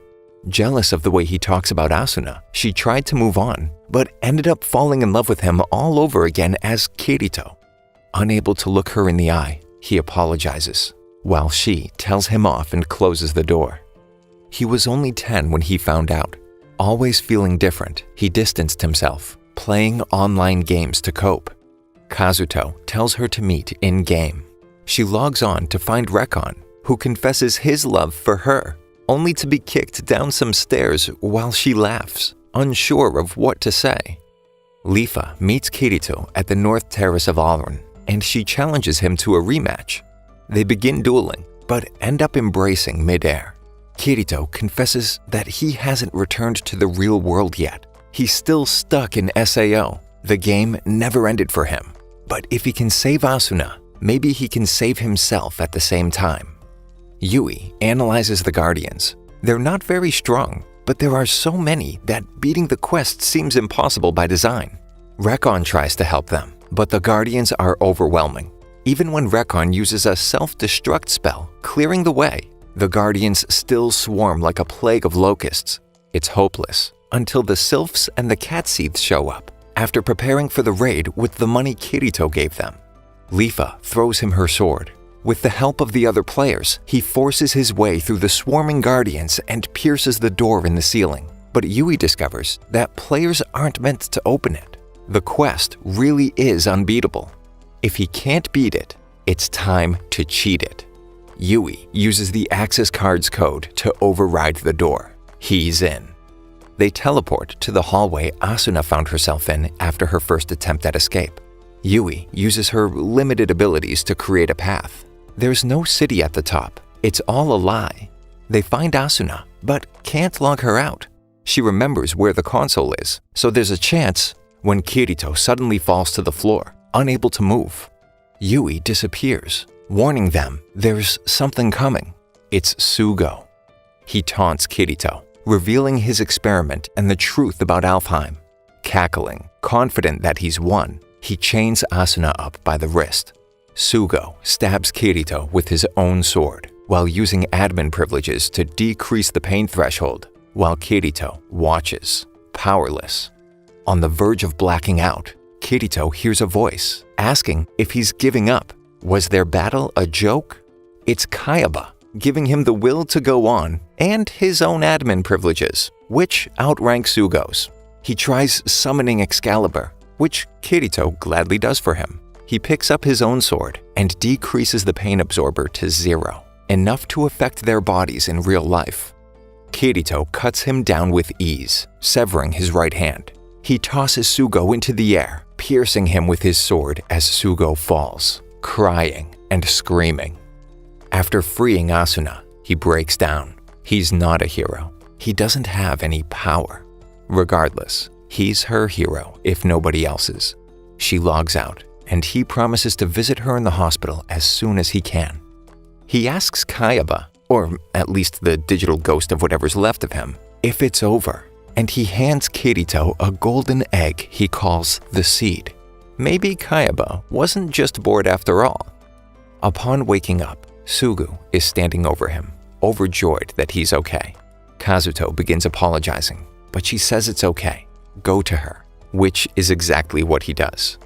Jealous of the way he talks about Asuna, she tried to move on, but ended up falling in love with him all over again as Kirito. Unable to look her in the eye, he apologizes, while she tells him off and closes the door. He was only 10 when he found out. Always feeling different, he distanced himself, playing online games to cope. Kazuto tells her to meet in-game. She logs on to find Rekon, who confesses his love for her, only to be kicked down some stairs while she laughs, unsure of what to say. Leafa meets Kirito at the North Terrace of Alrun, and she challenges him to a rematch. They begin dueling, but end up embracing mid-air. Kirito confesses that he hasn't returned to the real world yet. He's still stuck in SAO. The game never ended for him. But if he can save Asuna, maybe he can save himself at the same time. Yui analyzes the Guardians. They're not very strong, but there are so many that beating the quest seems impossible by design. Rekon tries to help them, but the Guardians are overwhelming. Even when Rekon uses a self-destruct spell, clearing the way, the Guardians still swarm like a plague of locusts. It's hopeless, until the Sylphs and the Catseeds show up, after preparing for the raid with the money Kirito gave them. Leafa throws him her sword. With the help of the other players, he forces his way through the swarming Guardians and pierces the door in the ceiling. But Yui discovers that players aren't meant to open it. The quest really is unbeatable. If he can't beat it, it's time to cheat it. Yui uses the access card's code to override the door. He's in. They teleport to the hallway Asuna found herself in after her first attempt at escape. Yui uses her limited abilities to create a path. There's no city at the top. It's all a lie. They find Asuna, but can't log her out. She remembers where the console is, so there's a chance when Kirito suddenly falls to the floor, unable to move. Yui disappears, warning them there's something coming. It's Sugo. He taunts Kirito, revealing his experiment and the truth about Alfheim. Cackling, confident that he's won, he chains Asuna up by the wrist. Sugo stabs Kirito with his own sword while using admin privileges to decrease the pain threshold, while Kirito watches, powerless. On the verge of blacking out, Kirito hears a voice asking if he's giving up. Was their battle a joke? It's Kayaba, giving him the will to go on and his own admin privileges, which outrank Sugo's. He tries summoning Excalibur, which Kirito gladly does for him. He picks up his own sword and decreases the pain absorber to 0, enough to affect their bodies in real life. Kirito cuts him down with ease, severing his right hand. He tosses Sugo into the air, piercing him with his sword as Sugo falls, crying and screaming. After freeing Asuna, he breaks down. He's not a hero. He doesn't have any power. Regardless, he's her hero if nobody else's. She logs out, and he promises to visit her in the hospital as soon as he can. He asks Kayaba, or at least the digital ghost of whatever's left of him, if it's over, and he hands Kirito a golden egg he calls the seed. Maybe Kayaba wasn't just bored after all. Upon waking up, Sugu is standing over him, overjoyed that he's okay. Kazuto begins apologizing, but she says it's okay. Go to her, which is exactly what he does.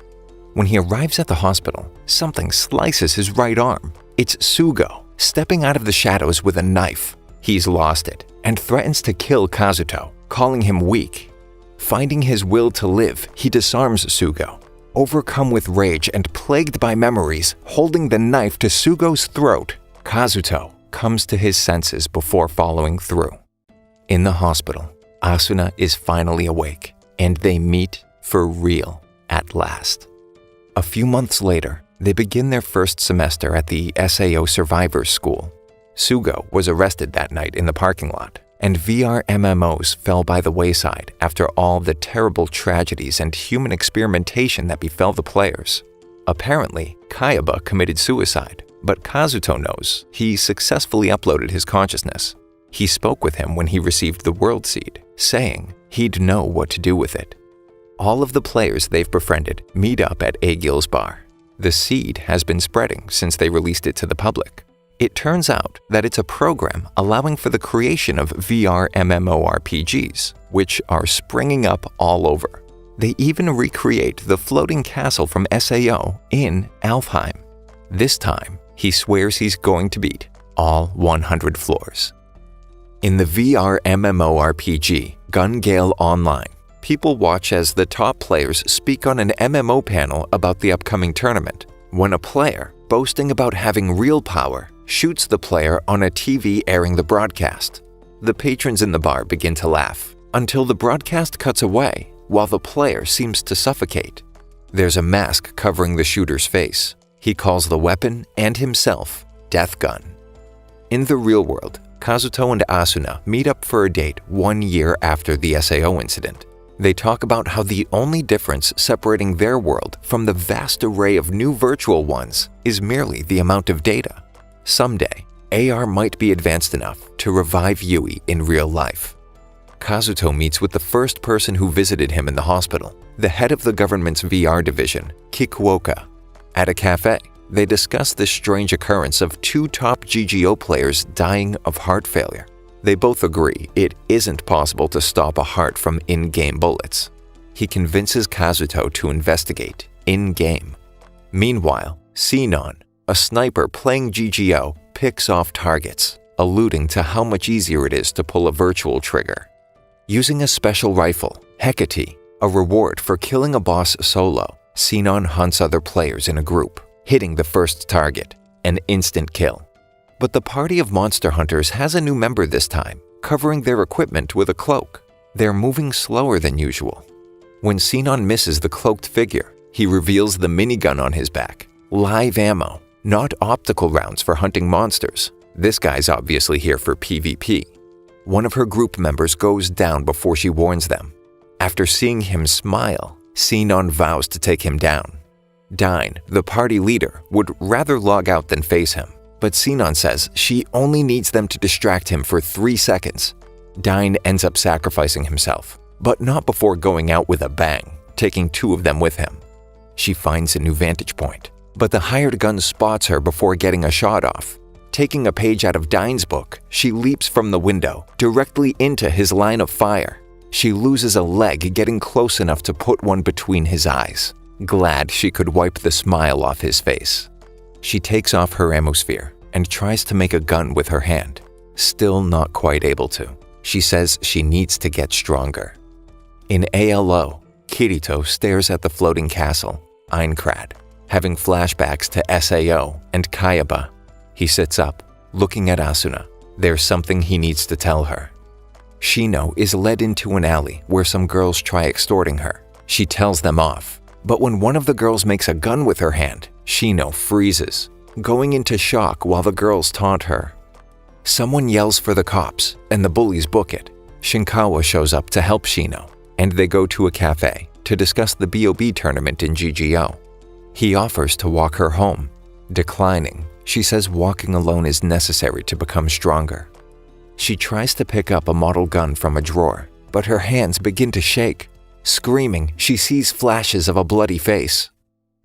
When he arrives at the hospital, something slices his right arm. It's Sugo, stepping out of the shadows with a knife. He's lost it and threatens to kill Kazuto, calling him weak. Finding his will to live, he disarms Sugo. Overcome with rage and plagued by memories, holding the knife to Sugo's throat, Kazuto comes to his senses before following through. In the hospital, Asuna is finally awake, and they meet for real at last. A few months later, they begin their first semester at the SAO Survivors School. Sugo was arrested that night in the parking lot, and VR MMOs fell by the wayside after all the terrible tragedies and human experimentation that befell the players. Apparently, Kayaba committed suicide, but Kazuto knows he successfully uploaded his consciousness. He spoke with him when he received the World Seed, saying he'd know what to do with it. All of the players they've befriended meet up at Agil's bar. The seed has been spreading since they released it to the public. It turns out that it's a program allowing for the creation of VR MMORPGs, which are springing up all over. They even recreate the floating castle from SAO in Alfheim. This time, he swears he's going to beat all 100 floors. In the VR MMORPG Gun Gale Online, people watch as the top players speak on an MMO panel about the upcoming tournament, when a player, boasting about having real power, shoots the player on a TV airing the broadcast. The patrons in the bar begin to laugh, until the broadcast cuts away, while the player seems to suffocate. There's a mask covering the shooter's face. He calls the weapon and himself Death Gun. In the real world, Kazuto and Asuna meet up for a date 1 year after the SAO incident. They talk about how the only difference separating their world from the vast array of new virtual ones is merely the amount of data. Someday, AR might be advanced enough to revive Yui in real life. Kazuto meets with the first person who visited him in the hospital, the head of the government's VR division, Kikuoka. At a cafe, they discuss the strange occurrence of 2 top GGO players dying of heart failure. They both agree it isn't possible to stop a heart from in-game bullets. He convinces Kazuto to investigate in-game. Meanwhile, Sinon, a sniper playing GGO, picks off targets, alluding to how much easier it is to pull a virtual trigger. Using a special rifle, Hecate, a reward for killing a boss solo, Sinon hunts other players in a group, hitting the first target, an instant kill. But the party of monster hunters has a new member this time, covering their equipment with a cloak. They're moving slower than usual. When Sinon misses the cloaked figure, he reveals the minigun on his back. Live ammo, not optical rounds for hunting monsters. This guy's obviously here for PvP. One of her group members goes down before she warns them. After seeing him smile, Sinon vows to take him down. Dine, the party leader, would rather log out than face him, but Sinon says she only needs them to distract him for 3 seconds. Dine ends up sacrificing himself, but not before going out with a bang, taking 2 of them with him. She finds a new vantage point, but the hired gun spots her before getting a shot off. Taking a page out of Dine's book, she leaps from the window, directly into his line of fire. She loses a leg getting close enough to put one between his eyes, glad she could wipe the smile off his face. She takes off her ammosphere and tries to make a gun with her hand, still not quite able to. She says she needs to get stronger. In ALO, Kirito stares at the floating castle, Aincrad, having flashbacks to SAO and Kayaba. He sits up, looking at Asuna. There's something he needs to tell her. Shino is led into an alley where some girls try extorting her. She tells them off, but when one of the girls makes a gun with her hand, Shino freezes, going into shock while the girls taunt her. Someone yells for the cops, and the bullies book it. Shinkawa shows up to help Shino, and they go to a cafe to discuss the BOB tournament in GGO. He offers to walk her home. Declining, she says walking alone is necessary to become stronger. She tries to pick up a model gun from a drawer, but her hands begin to shake. Screaming, she sees flashes of a bloody face.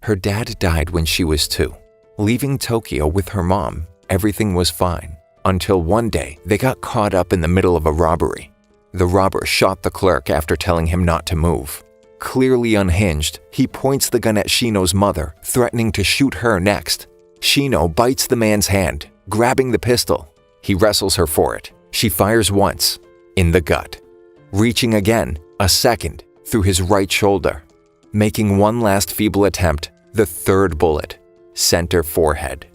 Her dad died when she was 2. Leaving Tokyo with her mom, everything was fine, until one day they got caught up in the middle of a robbery. The robber shot the clerk after telling him not to move. Clearly unhinged, he points the gun at Shino's mother, threatening to shoot her next. Shino bites the man's hand, grabbing the pistol. He wrestles her for it. She fires once, in the gut. Reaching again, a second, through his right shoulder. Making one last feeble attempt, the third bullet, center forehead.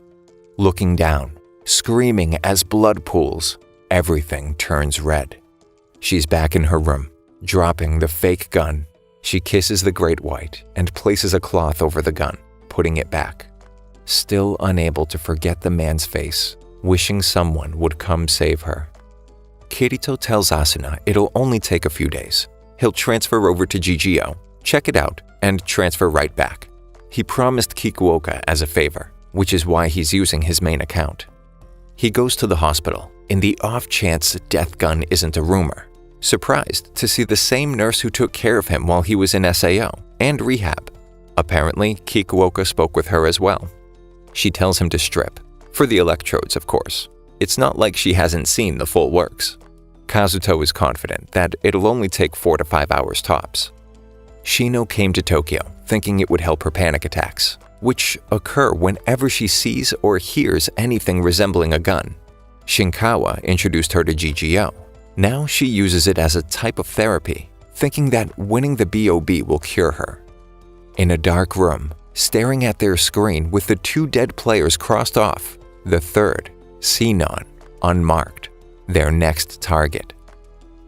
Looking down, screaming as blood pools, everything turns red. She's back in her room, dropping the fake gun. She kisses the great white and places a cloth over the gun, putting it back. Still unable to forget the man's face, wishing someone would come save her. Kirito tells Asuna it'll only take a few days. He'll transfer over to GGO, check it out, and transfer right back. He promised Kikuoka as a favor, which is why he's using his main account. He goes to the hospital, in the off chance death gun isn't a rumor, surprised to see the same nurse who took care of him while he was in SAO and rehab. Apparently, Kikuoka spoke with her as well. She tells him to strip, for the electrodes, of course. It's not like she hasn't seen the full works. Kazuto is confident that it'll only take 4 to 5 hours tops. Shino came to Tokyo thinking it would help her panic attacks, which occur whenever she sees or hears anything resembling a gun. Shinkawa introduced her to GGO. Now she uses it as a type of therapy, thinking that winning the BOB will cure her. In a dark room, staring at their screen with the 2 dead players crossed off, the third, Sinon, unmarked, their next target.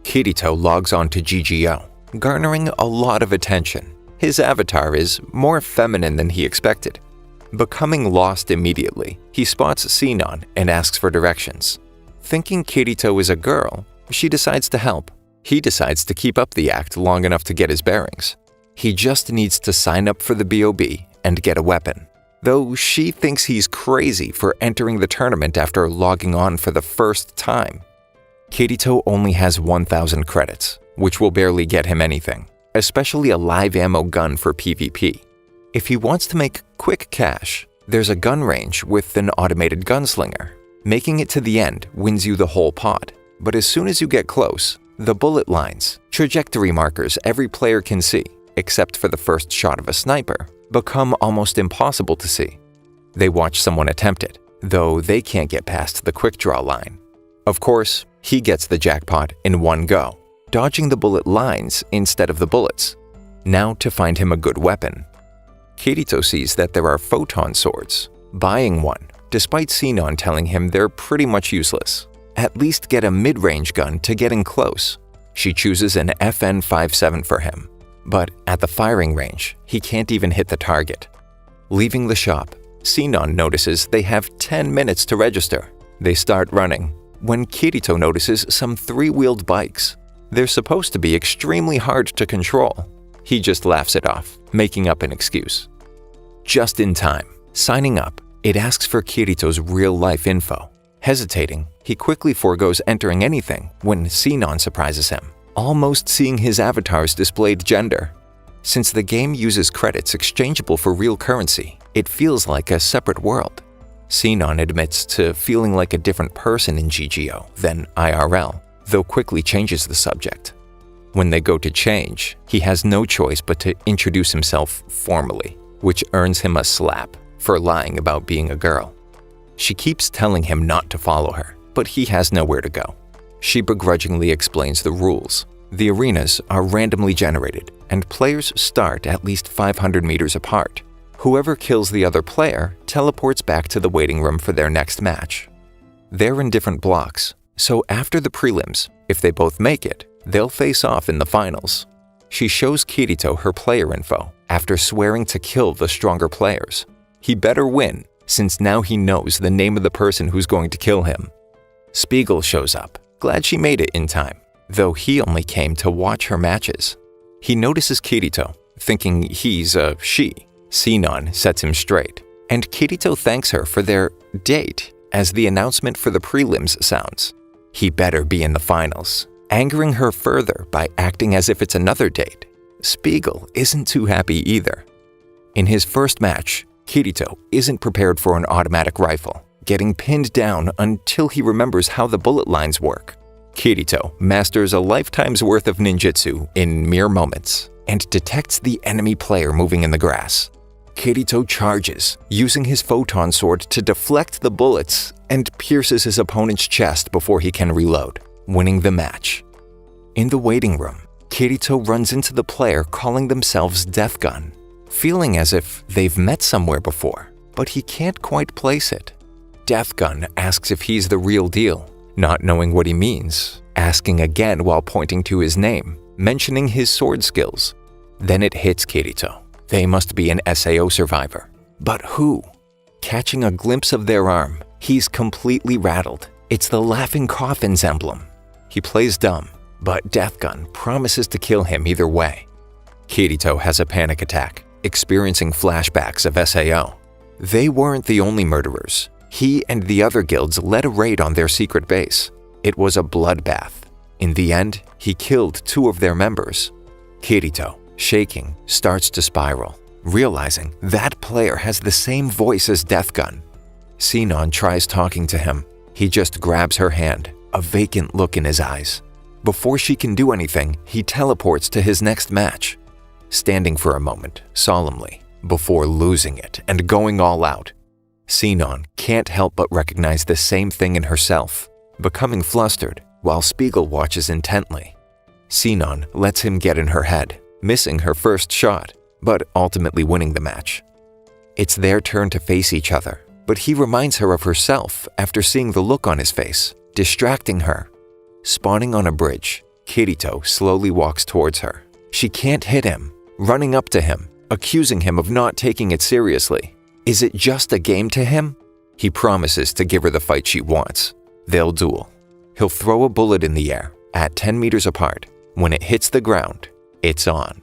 Kirito logs on to GGO, garnering a lot of attention. His avatar is more feminine than he expected. Becoming lost immediately, he spots Sinon and asks for directions. Thinking Kirito is a girl, she decides to help. He decides to keep up the act long enough to get his bearings. He just needs to sign up for the BOB and get a weapon, though she thinks he's crazy for entering the tournament after logging on for the first time. Kirito only has 1,000 credits, which will barely get him anything, especially a live ammo gun for PvP. If he wants to make quick cash, there's a gun range with an automated gunslinger. Making it to the end wins you the whole pot, but as soon as you get close, the bullet lines, trajectory markers every player can see, except for the first shot of a sniper, become almost impossible to see. They watch someone attempt it, though they can't get past the quick draw line. Of course, he gets the jackpot in one go, dodging the bullet lines instead of the bullets. Now to find him a good weapon. Kirito sees that there are photon swords. Buying one, despite Sinon telling him they're pretty much useless. At least get a mid-range gun to get in close. She chooses an FN-57 for him, but at the firing range, he can't even hit the target. Leaving the shop, Sinon notices they have 10 minutes to register. They start running, when Kirito notices some 3-wheeled bikes. They're supposed to be extremely hard to control. He just laughs it off, making up an excuse. Just in time, signing up, it asks for Kirito's real-life info. Hesitating, he quickly forgoes entering anything when Sinon surprises him, almost seeing his avatar's displayed gender. Since the game uses credits exchangeable for real currency, it feels like a separate world. Sinon admits to feeling like a different person in GGO than IRL, though quickly changes the subject. When they go to change, he has no choice but to introduce himself formally, which earns him a slap for lying about being a girl. She keeps telling him not to follow her, but he has nowhere to go. She begrudgingly explains the rules. The arenas are randomly generated, and players start at least 500 meters apart. Whoever kills the other player teleports back to the waiting room for their next match. They're in different blocks, So after the prelims, if they both make it, they'll face off in the finals. She shows Kirito her player info after swearing to kill the stronger players. He better win, since now he knows the name of the person who's going to kill him. Spiegel shows up, glad she made it in time, though he only came to watch her matches. He notices Kirito, thinking he's a she. Sinon sets him straight, and Kirito thanks her for their date as the announcement for the prelims sounds. He better be in the finals, angering her further by acting as if it's another date. Spiegel isn't too happy either. In his first match, Kirito isn't prepared for an automatic rifle, getting pinned down until he remembers how the bullet lines work. Kirito masters a lifetime's worth of ninjutsu in mere moments and detects the enemy player moving in the grass. Kirito charges, using his photon sword to deflect the bullets and pierces his opponent's chest before he can reload, winning the match. In the waiting room, Kirito runs into the player calling themselves Death Gun, feeling as if they've met somewhere before, but he can't quite place it. Death Gun asks if he's the real deal, not knowing what he means, asking again while pointing to his name, mentioning his sword skills. Then it hits Kirito. They must be an SAO survivor. But who? Catching a glimpse of their arm, he's completely rattled. It's the Laughing Coffin's emblem. He plays dumb, but Death Gun promises to kill him either way. Kirito has a panic attack, experiencing flashbacks of SAO. They weren't the only murderers. He and the other guilds led a raid on their secret base. It was a bloodbath. In the end, he killed 2 of their members. Kirito, shaking, starts to spiral, realizing that player has the same voice as Death Gun. Sinon tries talking to him. He just grabs her hand, a vacant look in his eyes. Before she can do anything, he teleports to his next match, standing for a moment, solemnly, before losing it and going all out. Sinon can't help but recognize the same thing in herself, becoming flustered while Spiegel watches intently. Sinon lets him get in her head, missing her first shot, but ultimately winning the match. It's their turn to face each other, but he reminds her of herself after seeing the look on his face, distracting her. Spawning on a bridge, Kirito slowly walks towards her. She can't hit him, running up to him, accusing him of not taking it seriously. Is it just a game to him? He promises to give her the fight she wants. They'll duel. He'll throw a bullet in the air, at 10 meters apart. When it hits the ground, it's on.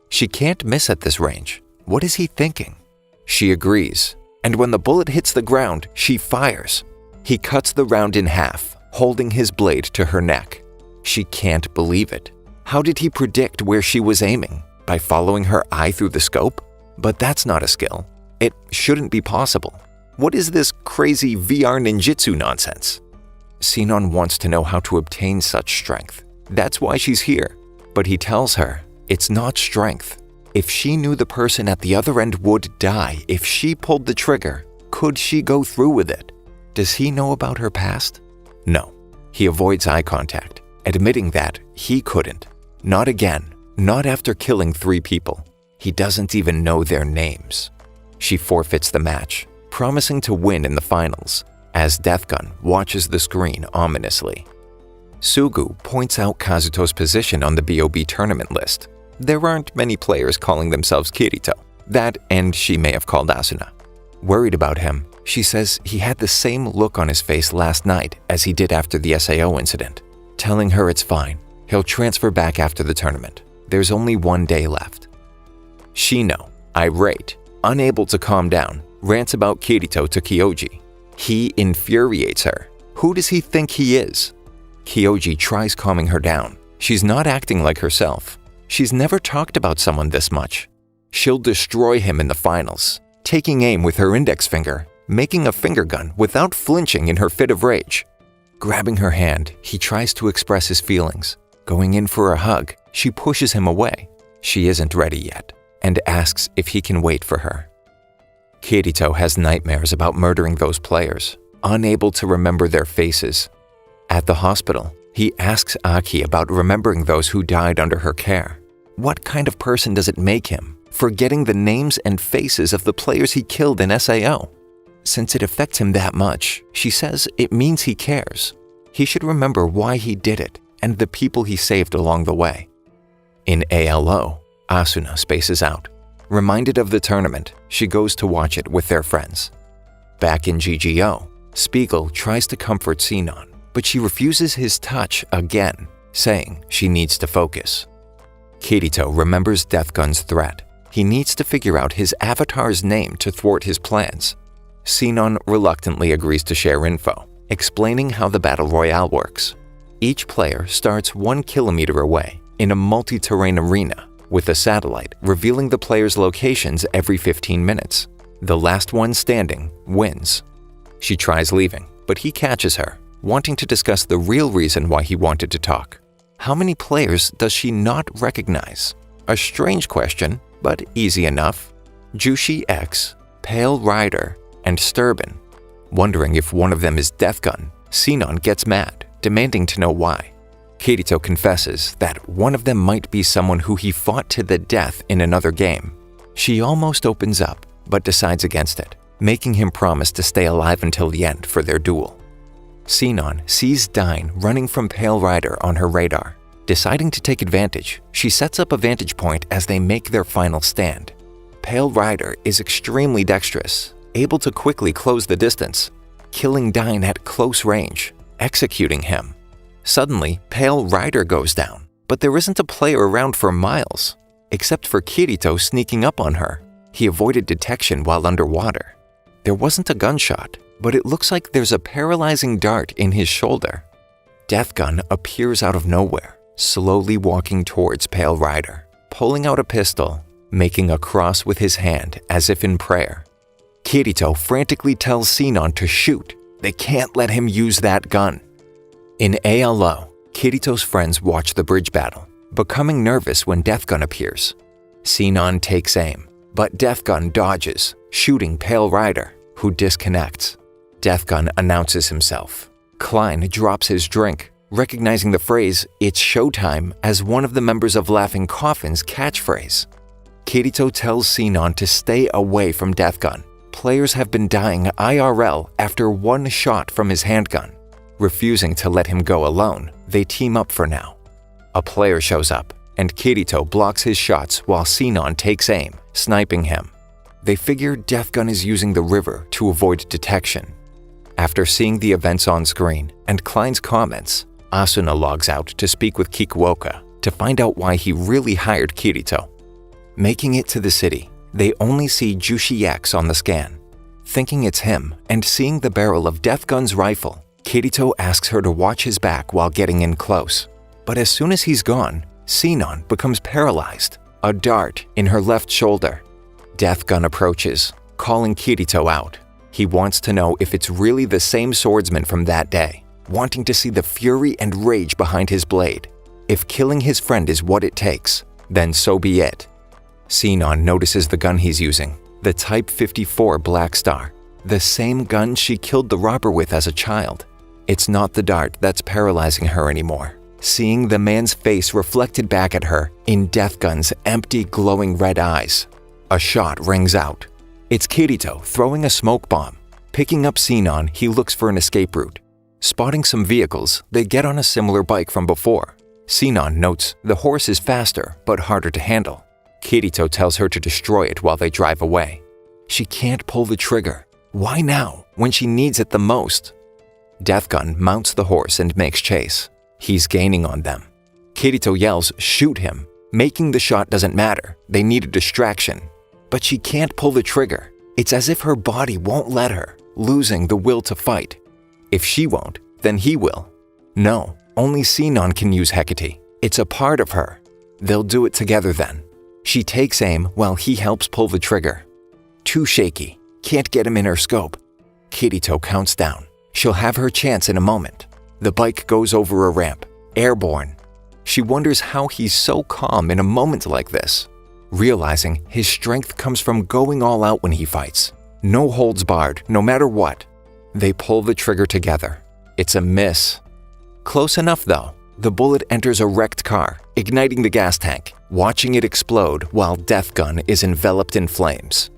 She can't miss at this range. What is he thinking? She agrees, and when the bullet hits the ground, she fires. He cuts the round in half, holding his blade to her neck. She can't believe it. How did he predict where she was aiming? By following her eye through the scope? But that's not a skill. It shouldn't be possible. What is this crazy VR ninjutsu nonsense? Sinon wants to know how to obtain such strength. That's why she's here. But he tells her it's not strength. If she knew the person at the other end would die if she pulled the trigger, could she go through with it? Does he know about her past? No. He avoids eye contact, admitting that he couldn't. Not again. Not after killing 3 people. He doesn't even know their names. She forfeits the match, promising to win in the finals, as Death Gun watches the screen ominously. Sugu points out Kazuto's position on the BOB tournament list. There aren't many players calling themselves Kirito. That and she may have called Asuna. Worried about him, she says he had the same look on his face last night as he did after the SAO incident, telling her it's fine. He'll transfer back after the tournament. There's only 1 day left. Shino, irate, unable to calm down, rants about Kirito to Kyoji. He infuriates her. Who does he think he is? Kyoji tries calming her down. She's not acting like herself. She's never talked about someone this much. She'll destroy him in the finals, taking aim with her index finger, making a finger gun without flinching in her fit of rage. Grabbing her hand, he tries to express his feelings. Going in for a hug, she pushes him away. She isn't ready yet, and asks if he can wait for her. Kirito has nightmares about murdering those players, unable to remember their faces. At the hospital, he asks Aki about remembering those who died under her care. What kind of person does it make him, forgetting the names and faces of the players he killed in SAO? Since it affects him that much, she says it means he cares. He should remember why he did it and the people he saved along the way. In ALO, Asuna spaces out. Reminded of the tournament, she goes to watch it with their friends. Back in GGO, Spiegel tries to comfort Sinon, but she refuses his touch again, saying she needs to focus. Kirito remembers Deathgun's threat. He needs to figure out his avatar's name to thwart his plans. Sinon reluctantly agrees to share info, explaining how the Battle Royale works. Each player starts 1 kilometer away in a multi-terrain arena, with a satellite revealing the player's locations every 15 minutes. The last one standing wins. She tries leaving, but he catches her, wanting to discuss the real reason why he wanted to talk. How many players does she not recognize? A strange question, but easy enough. Jushi X, Pale Rider, and Sturban. Wondering if one of them is Deathgun, Sinon gets mad, demanding to know why. Kirito confesses that one of them might be someone who he fought to the death in another game. She almost opens up, but decides against it, making him promise to stay alive until the end for their duel. Sinon sees Dyne running from Pale Rider on her radar. Deciding to take advantage, she sets up a vantage point as they make their final stand. Pale Rider is extremely dexterous, able to quickly close the distance, killing Dyne at close range, executing him. Suddenly, Pale Rider goes down, but there isn't a player around for miles, except for Kirito sneaking up on her. He avoided detection while underwater. There wasn't a gunshot, but it looks like there's a paralyzing dart in his shoulder. Deathgun appears out of nowhere, slowly walking towards Pale Rider, pulling out a pistol, making a cross with his hand as if in prayer. Kirito frantically tells Sinon to shoot. They can't let him use that gun. In ALO, Kirito's friends watch the bridge battle, becoming nervous when Deathgun appears. Sinon takes aim, but Deathgun dodges, shooting Pale Rider, who disconnects. Deathgun announces himself. Klein drops his drink, recognizing the phrase, "It's showtime," as one of the members of Laughing Coffin's catchphrase. Kirito tells Sinon to stay away from Deathgun. Players have been dying IRL after one shot from his handgun. Refusing to let him go alone, they team up for now. A player shows up, and Kirito blocks his shots while Sinon takes aim, sniping him. They figure Deathgun is using the river to avoid detection. After seeing the events on screen and Klein's comments, Asuna logs out to speak with Kikuoka to find out why he really hired Kirito. Making it to the city, they only see Jushi X on the scan. Thinking it's him and seeing the barrel of Deathgun's rifle, Kirito asks her to watch his back while getting in close. But as soon as he's gone, Sinon becomes paralyzed, a dart in her left shoulder. Deathgun approaches, calling Kirito out. He wants to know if it's really the same swordsman from that day, wanting to see the fury and rage behind his blade. If killing his friend is what it takes, then so be it. Sinon notices the gun he's using, the Type 54 Black Star, the same gun she killed the robber with as a child. It's not the dart that's paralyzing her anymore. Seeing the man's face reflected back at her in Deathgun's empty, glowing red eyes. A shot rings out. It's Kirito throwing a smoke bomb. Picking up Sinon, he looks for an escape route. Spotting some vehicles, they get on a similar bike from before. Sinon notes the horse is faster but harder to handle. Kirito tells her to destroy it while they drive away. She can't pull the trigger. Why now, when she needs it the most? Deathgun mounts the horse and makes chase. He's gaining on them. Kirito yells, "Shoot him!" Making the shot doesn't matter. They need a distraction. But she can't pull the trigger. It's as if her body won't let her, losing the will to fight. If she won't, then he will. No, only Sinon can use Hecate. It's a part of her. They'll do it together then. She takes aim while he helps pull the trigger. Too shaky. Can't get him in her scope. Kirito counts down. She'll have her chance in a moment. The bike goes over a ramp, airborne. She wonders how he's so calm in a moment like this, realizing his strength comes from going all out when he fights. No holds barred, no matter what. They pull the trigger together. It's a miss. Close enough though. The bullet enters a wrecked car, igniting the gas tank, watching it explode while Deathgun is enveloped in flames.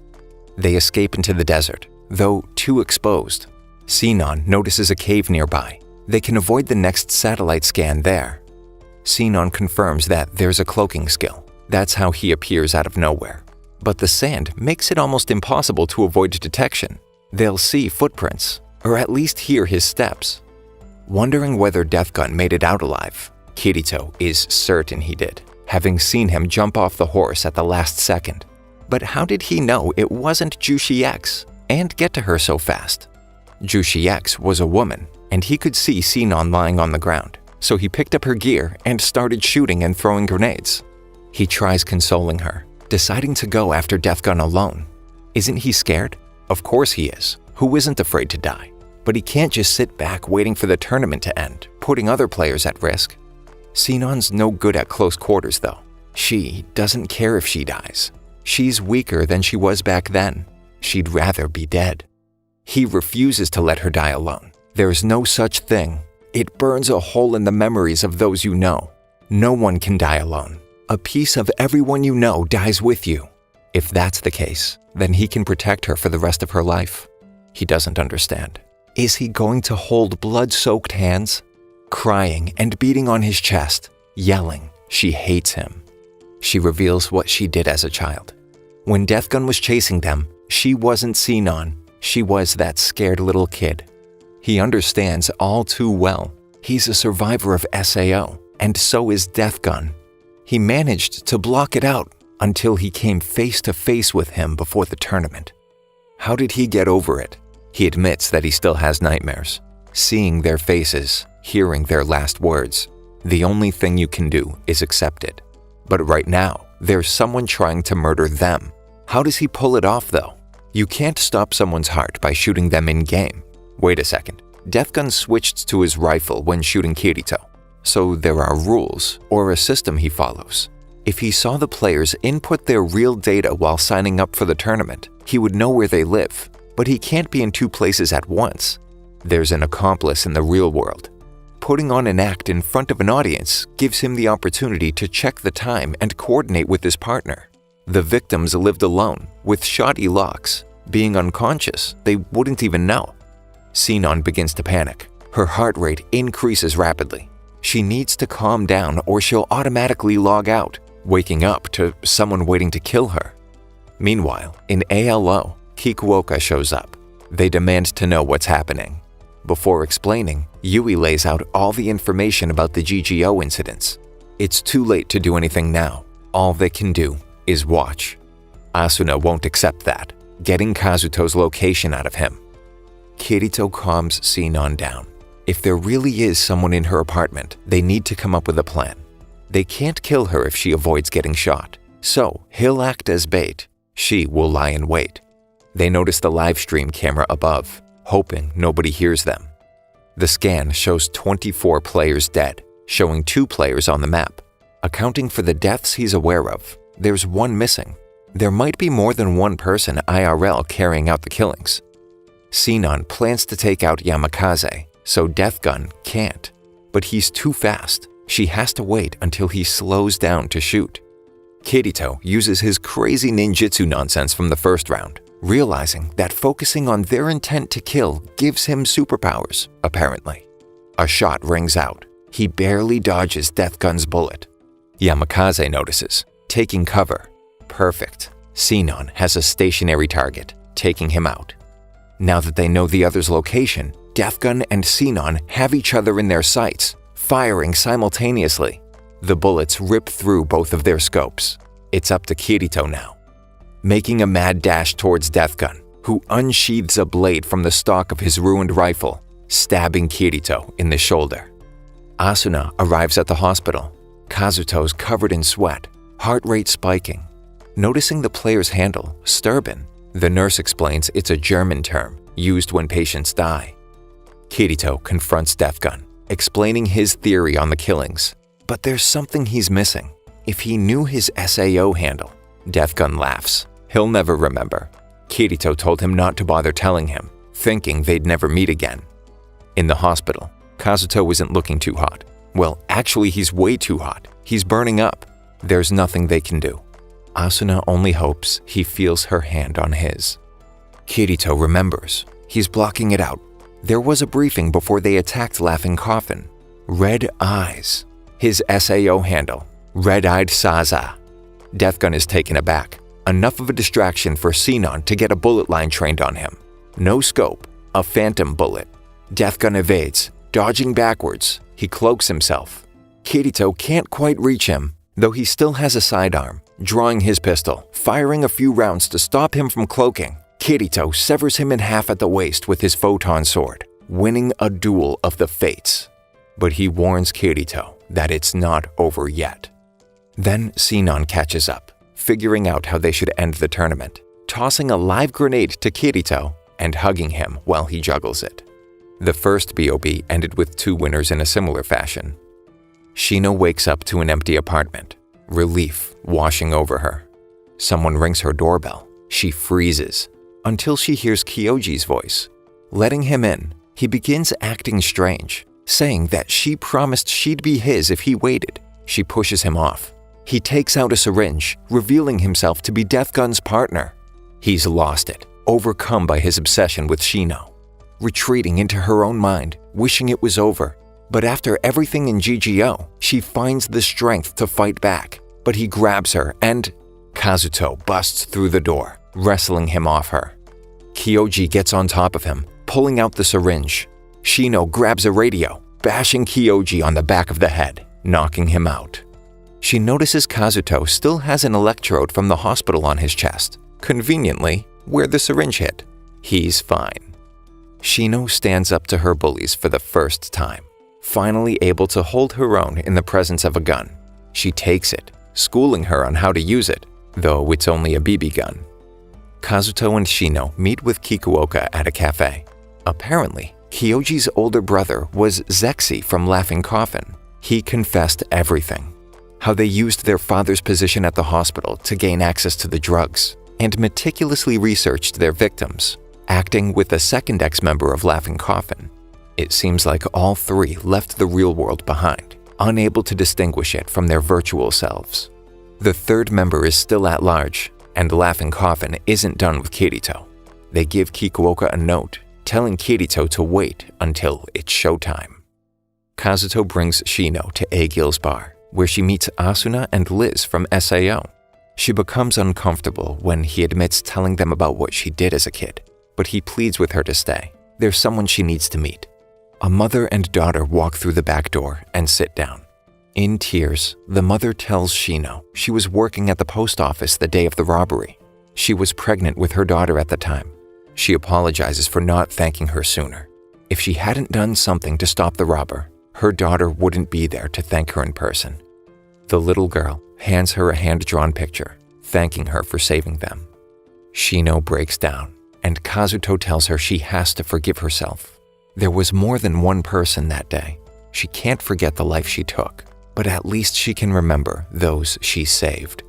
They escape into the desert, though too exposed. Sinon notices a cave nearby, They can avoid the next satellite scan there. Sinon confirms that there's a cloaking skill. That's how he appears out of nowhere. But the sand makes it almost impossible to avoid detection. They'll see footprints, or at least hear his steps. Wondering whether Deathgun made it out alive, Kirito is certain he did, having seen him jump off the horse at the last second. But how did he know it wasn't Jushi X and get to her so fast? Jushi X was a woman, and he could see Sinon lying on the ground, so he picked up her gear and started shooting and throwing grenades. He tries consoling her, deciding to go after Deathgun alone. Isn't he scared? Of course he is. Who isn't afraid to die? But he can't just sit back waiting for the tournament to end, putting other players at risk. Sinon's no good at close quarters though. She doesn't care if she dies. She's weaker than she was back then. She'd rather be dead. He refuses to let her die alone. There's no such thing. It burns a hole in the memories of those you know. No one can die alone. A piece of everyone you know dies with you. If that's the case, then he can protect her for the rest of her life. He doesn't understand. Is he going to hold blood-soaked hands? Crying and beating on his chest, yelling she hates him. She reveals what she did as a child. When Deathgun was chasing them, she wasn't Sinon. She was that scared little kid. He understands all too well. He's a survivor of SAO, and so is Deathgun. He managed to block it out until he came face to face with him before the tournament. How did he get over it? He admits that he still has nightmares. Seeing their faces, hearing their last words, the only thing you can do is accept it. But right now, there's someone trying to murder them. How does he pull it off though? You can't stop someone's heart by shooting them in-game. Wait a second. Deathgun switched to his rifle when shooting Kirito. So there are rules, or a system he follows. If he saw the players input their real data while signing up for the tournament, he would know where they live. But he can't be in two places at once. There's an accomplice in the real world. Putting on an act in front of an audience gives him the opportunity to check the time and coordinate with his partner. The victims lived alone, with shoddy locks. Being unconscious, they wouldn't even know. Sinon begins to panic. Her heart rate increases rapidly. She needs to calm down or she'll automatically log out, waking up to someone waiting to kill her. Meanwhile, in ALO, Kikuoka shows up. They demand to know what's happening. Before explaining, Yui lays out all the information about the GGO incidents. It's too late to do anything now. All they can do is watch. Asuna won't accept that, getting Kazuto's location out of him. Kirito calms Sinon down. If there really is someone in her apartment, they need to come up with a plan. They can't kill her if she avoids getting shot, so he'll act as bait. She will lie in wait. They notice the live stream camera above, hoping nobody hears them. The scan shows 24 players dead, showing 2 players on the map. Accounting for the deaths he's aware of, there's 1 missing. There might be more than 1 person IRL carrying out the killings. Sinon plans to take out Yamakaze, so Deathgun can't. But he's too fast. She has to wait until he slows down to shoot. Kirito uses his crazy ninjutsu nonsense from the first round, realizing that focusing on their intent to kill gives him superpowers, apparently. A shot rings out. He barely dodges Deathgun's bullet. Yamakaze notices, taking cover. Perfect. Sinon has a stationary target, taking him out. Now that they know the other's location, Deathgun and Sinon have each other in their sights, firing simultaneously. The bullets rip through both of their scopes. It's up to Kirito now. Making a mad dash towards Deathgun, who unsheathes a blade from the stock of his ruined rifle, stabbing Kirito in the shoulder. Asuna arrives at the hospital. Kazuto's covered in sweat, heart rate spiking. Noticing the player's handle, Sturban, the nurse explains it's a German term used when patients die. Kirito confronts Deathgun, explaining his theory on the killings. But there's something he's missing. If he knew his SAO handle, Deathgun laughs. He'll never remember. Kirito told him not to bother telling him, thinking they'd never meet again. In the hospital, Kazuto isn't looking too hot. Well, actually he's way too hot. He's burning up. There's nothing they can do. Asuna only hopes he feels her hand on his. Kirito remembers. He's blocking it out. There was a briefing before they attacked Laughing Coffin. Red Eyes. His SAO handle, Red-Eyed Saza. Deathgun is taken aback. Enough of a distraction for Sinon to get a bullet line trained on him. No scope, a phantom bullet. Deathgun evades, dodging backwards. He cloaks himself. Kirito can't quite reach him, though he still has a sidearm, drawing his pistol, firing a few rounds to stop him from cloaking. Kirito severs him in half at the waist with his photon sword, winning a duel of the fates. But he warns Kirito that it's not over yet. Then Sinon catches up, figuring out how they should end the tournament, tossing a live grenade to Kirito and hugging him while he juggles it. The first BOB ended with 2 winners in a similar fashion. Shino wakes up to an empty apartment, relief washing over her. Someone rings her doorbell. She freezes until she hears Kyoji's voice. Letting him in, he begins acting strange, saying that she promised she'd be his if he waited. She pushes him off. He takes out a syringe, revealing himself to be Deathgun's partner. He's lost it, overcome by his obsession with Shino. Retreating into her own mind, wishing it was over. But after everything in GGO, she finds the strength to fight back. But he grabs her and Kazuto busts through the door, wrestling him off her. Kyoji gets on top of him, pulling out the syringe. Shino grabs a radio, bashing Kyoji on the back of the head, knocking him out. She notices Kazuto still has an electrode from the hospital on his chest, conveniently where the syringe hit. He's fine. Shino stands up to her bullies for the first time, finally able to hold her own in the presence of a gun. She takes it, schooling her on how to use it, though it's only a BB gun. Kazuto and Shino meet with Kikuoka at a cafe. Apparently, Kyoji's older brother was Zexi from Laughing Coffin. He confessed everything. How they used their father's position at the hospital to gain access to the drugs, and meticulously researched their victims, acting with a second ex-member of Laughing Coffin. It seems like all 3 left the real world behind, unable to distinguish it from their virtual selves. The 3rd member is still at large, and Laughing Coffin isn't done with Kirito. They give Kikuoka a note, telling Kirito to wait until it's showtime. Kazuto brings Shino to Agil's bar, where she meets Asuna and Liz from SAO. She becomes uncomfortable when he admits telling them about what she did as a kid, but he pleads with her to stay. There's someone she needs to meet. A mother and daughter walk through the back door and sit down. In tears, the mother tells Shino she was working at the post office the day of the robbery. She was pregnant with her daughter at the time. She apologizes for not thanking her sooner. If she hadn't done something to stop the robber, her daughter wouldn't be there to thank her in person. The little girl hands her a hand-drawn picture, thanking her for saving them. Shino breaks down, and Kazuto tells her she has to forgive herself. There was more than one person that day. She can't forget the life she took, but at least she can remember those she saved.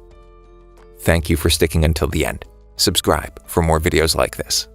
Thank you for sticking until the end. Subscribe for more videos like this.